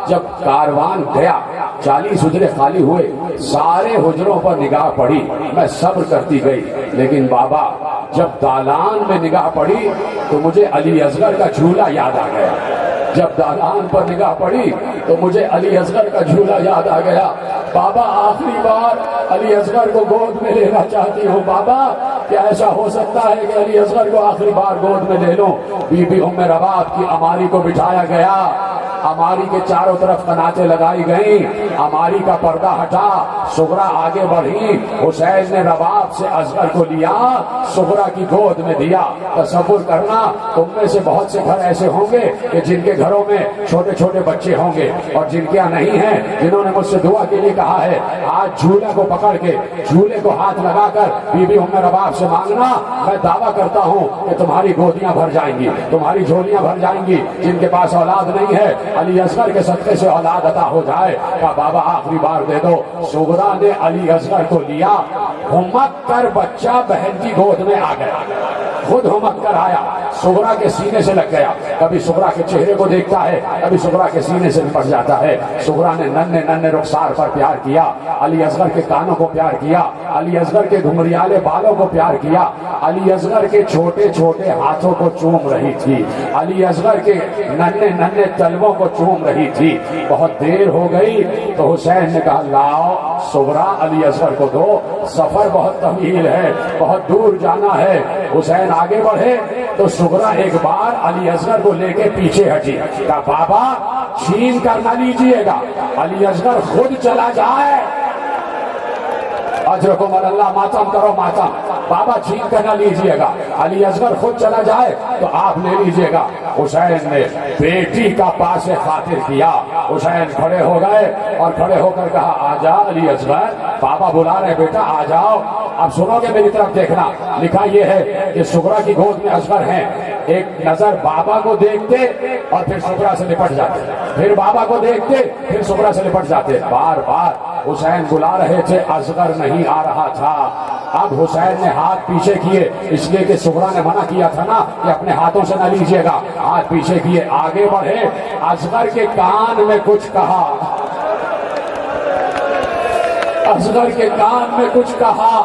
جب کاروان گیا 40 حجرے خالی ہوئے، سارے حجروں پر نگاہ پڑی، میں صبر کرتی گئی، لیکن بابا جب دالان میں نگاہ پڑی تو مجھے علی اصغر کا جھولا یاد آ گیا۔ جب دالان پر نگاہ پڑی تو مجھے علی اصغر کا جھولا یاد آ گیا۔ بابا آخری بار علی اصغر کو گود میں لینا چاہتی ہوں۔ بابا کیا ایسا ہو سکتا ہے کہ علی اصغر کو آخری بار گود میں لے لوں؟ بی بی ام رباب کی عماری کو بٹھایا گیا، عماری کے چاروں طرف قناتیں لگائی گئیں، عماری کا پردہ ہٹا، سغرا آگے بڑھی، حسین نے رباب سے اصغر کو لیا، سغرا کی گود میں دیا۔ تصور کرنا تم میں سے بہت سے گھر ایسے ہوں گے کہ جن کے گھروں میں چھوٹے چھوٹے بچے ہوں گے، اور جن کے نہیں ہیں، جنہوں نے مجھ سے دعا کے لیے کہا ہے آج جھولے کو پکڑ کے، جھولے کو ہاتھ لگا کر بی بی ام رباب سے مانگنا، میں دعویٰ کرتا ہوں کہ تمہاری گودیاں بھر جائیں گی، تمہاری جھولیاں بھر جائیں گی۔ جن کے پاس اولاد نہیں ہے علی اصغر کے صدقے سے اولاد عطا ہو جائے۔ کہا بابا آخری بار دے دو۔ سغرا نے علی اصغر کو لیا، ہمک کر بچہ بہن کی گود میں آ گیا، خود ہمک کر آیا، سغرا کے سینے سے لگ گیا۔ کبھی سغرا کے چہرے کو دیکھتا ہے، کبھی سغرا کے سینے سے لپٹ جاتا ہے۔ سغرا نے ننھے ننھے رخسار پر پیار کیا، علی اصغر کے کانوں کو پیار کیا، علی اصغر کے گھمریالے بالوں کو پیار کیا، علی اصغر کے چھوٹے چھوٹے ہاتھوں کو چوم رہی تھی، علی اصغر کے ننھے ننھے تلووں کو چوم رہی تھی۔ بہت دیر ہو گئی تو حسین نے کہا لاؤ سغرا علی اصغر کو دو، سفر بہت طویل ہے، بہت دور جانا ہے۔ حسین آگے بڑھے تو سغرا ایک بار علی اصغر کو لے کے پیچھے ہٹی۔ کہا بابا چھین کر نہ لیجیے گا، علی اصغر خود چلا جائے۔ اجرکم اللہ، ماتم کرو ماتم، بابا چھین کر نہ لیجیے گا، علی اصغر خود چلا جائے تو آپ لے لیجیے گا۔ حسین نے بیٹی کا پاس خاطر کیا، حسین کھڑے ہو گئے اور کھڑے ہو کر کہا آجا علی اصغر، بابا بلا رہے بیٹا آ جاؤ۔ اب سنو گے میری طرف دیکھنا، لکھا یہ ہے کہ سغرا کی گود میں اصغر ہیں، ایک نظر بابا کو دیکھتے اور پھر سغرا سے لپٹ جاتے، پھر بابا کو دیکھتے پھر سغرا سے لپٹ جاتے۔ بار بار حسین بلا رہے تھے، اصغر نہیں آ رہا تھا۔ اب حسین نے ہاتھ پیچھے کیے، اس لیے کہ سغرا نے منع کیا تھا نا کہ اپنے ہاتھوں سے نہ لیجیے گا، ہاتھ پیچھے کیے، آگے بڑھے، اصغر کے کان میں کچھ کہا، اصغر کے کان میں کچھ کہا،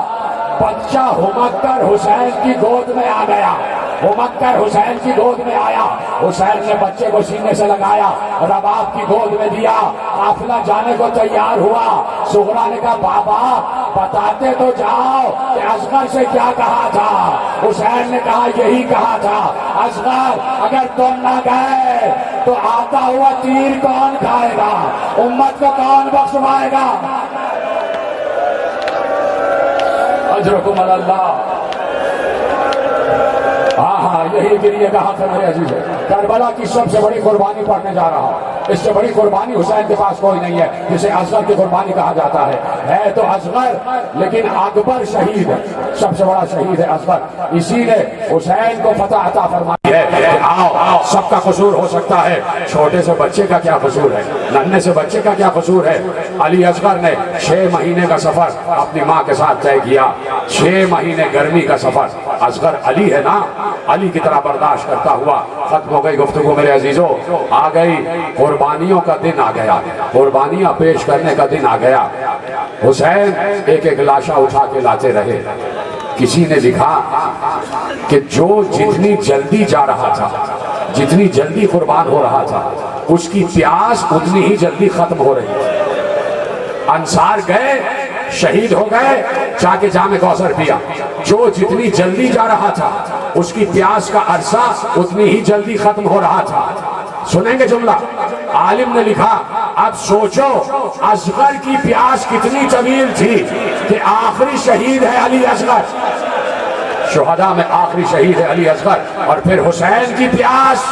بچہ ہمک کر حسین کی گود میں آ گیا، ہمک کر حسین کی گود میں آیا۔ حسین نے بچے کو سینے سے لگایا، رباب کی گود میں دیا، قافلہ جانے کو تیار ہوا۔ سغرا نے کہا بابا بتاتے تو جاؤ کہ اصغر سے کیا کہا تھا۔ حسین نے کہا یہی کہا تھا، اصغر اگر تم نہ گئے تو آتا ہوا تیر کون کھائے گا، امت کو کون بخشوائے گا۔ اجرکم اللہ۔ ہاں یہی گریے کا حق ہے میرے عزیز ہے۔ کربلا کی سب سے بڑی قربانی پڑھنے جا رہا ہوں، اس سے بڑی قربانی حسین کے پاس کوئی نہیں ہے، جسے اصغر کی قربانی کہا جاتا ہے تو اصغر لیکن اکبر شہید ہے، سب سے بڑا شہید ہے اصغر۔ اسی نے حسین کو فتح عطا فرمائی ہے کہ آؤ سب کا قصور ہو سکتا ہے، چھوٹے سے بچے کا کیا قصور ہے، ننھے سے بچے کا کیا قصور ہے۔ علی اصغر نے 6 مہینے کا سفر اپنی ماں کے ساتھ طے کیا، 6 مہینے گرمی کا سفر۔ اصغر علی ہے نا، علی کی طرح برداشت کرتا ہوا۔ ختم ہو گئی گفتگو میرے عزیزوں، آ گئی قربانیوں کا دن، آ گیا قربانیاں پیش کرنے کا دن آ گیا۔ حسین ایک ایک لاشا اٹھا کے لاتے رہے۔ کسی نے لکھا کہ جو جتنی جلدی جا رہا تھا، جتنی جلدی قربان ہو رہا تھا، اس کی پیاس اتنی ہی جلدی ختم ہو رہی تھی۔ انصار گئے، شہید ہو گئے، جا کے جام کوثر پیا۔ جو جتنی جلدی جا رہا تھا اس کی پیاس کا عرصہ اتنی ہی جلدی ختم ہو رہا تھا۔ سنیں گے جملہ، عالم نے لکھا اب سوچو اصغر کی پیاس کتنی طویل تھی کہ آخری شہید ہے علی اصغر، شہداء میں آخری شہید ہے علی اصغر۔ اور پھر حسین کی پیاس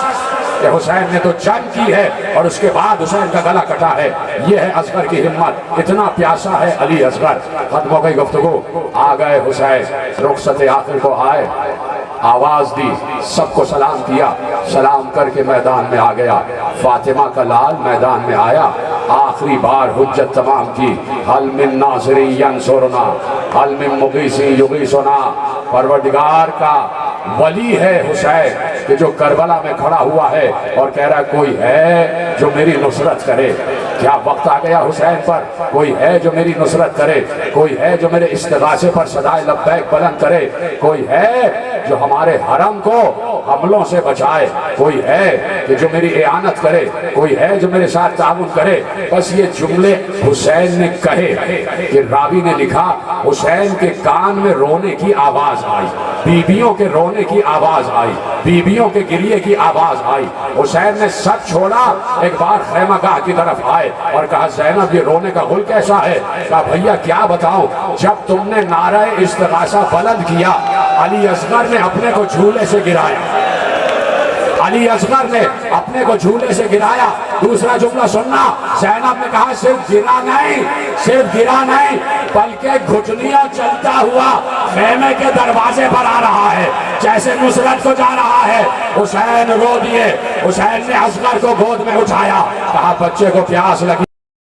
کہ حسین نے تو جنگ کی ہے اور اس کے بعد حسین کا گلا کٹا ہے، یہ ہے اصغر کی ہمت، اتنا پیاسا ہے علی اصغر۔ ختم ہو گئی گفتگو، آ گئے حسین، رخصت آخر کو آئے۔ آواز دی، سب کو سلام کیا، سلام کر کے میدان میں آ گیا۔ فاطمہ کا لال میدان میں آیا، آخری بار حجت تمام کی، حل من ناصری ینصرنا حل من مغیثی یغیثنا۔ پروردگار کا ولی ہے حسین کہ جو کربلا میں کھڑا ہوا ہے اور کہہ رہا ہے کوئی ہے جو میری نصرت کرے۔ کیا وقت آ گیا حسین پر؟ کوئی ہے جو میری نصرت کرے، کوئی ہے جو میرے استغاثے پر صدائے لبیک بلند کرے، کوئی ہے جو ہمارے حرم کو حملوں سے بچائے، کوئی ہے کہ جو میری اعانت کرے، کوئی ہے جو میرے ساتھ تعاون کرے۔ بس یہ جملے حسین نے کہے کہ راوی نے لکھا حسین کے کان میں رونے کی آواز آئی، بیویوں کے رونے کی آواز آئی، بیویوں کے گریے کی آواز آئی۔ حسین نے سب چھوڑا، ایک بار خیمہ گاہ کی طرف آئے اور کہا زینب یہ رونے کا غل کیسا ہے؟ کہا بھیا کیا بتاؤں، جب تم نے نعرہ استغاثہ بلند کیا علی اصغر نے اپنے کو جھولے سے گرایا، علی اصغر نے اپنے کو جھولے سے گرایا۔ دوسرا جملہ سننا، زینب نے کہا صرف گرا نہیں بلکہ گھٹنیاں چلتا ہوا خیمے کے دروازے پر آ رہا ہے جیسے نصرت کو جا رہا ہے۔ حسین رو دیے، حسین نے اصغر کو گود میں اٹھایا، کہا بچے کو پیاس لگی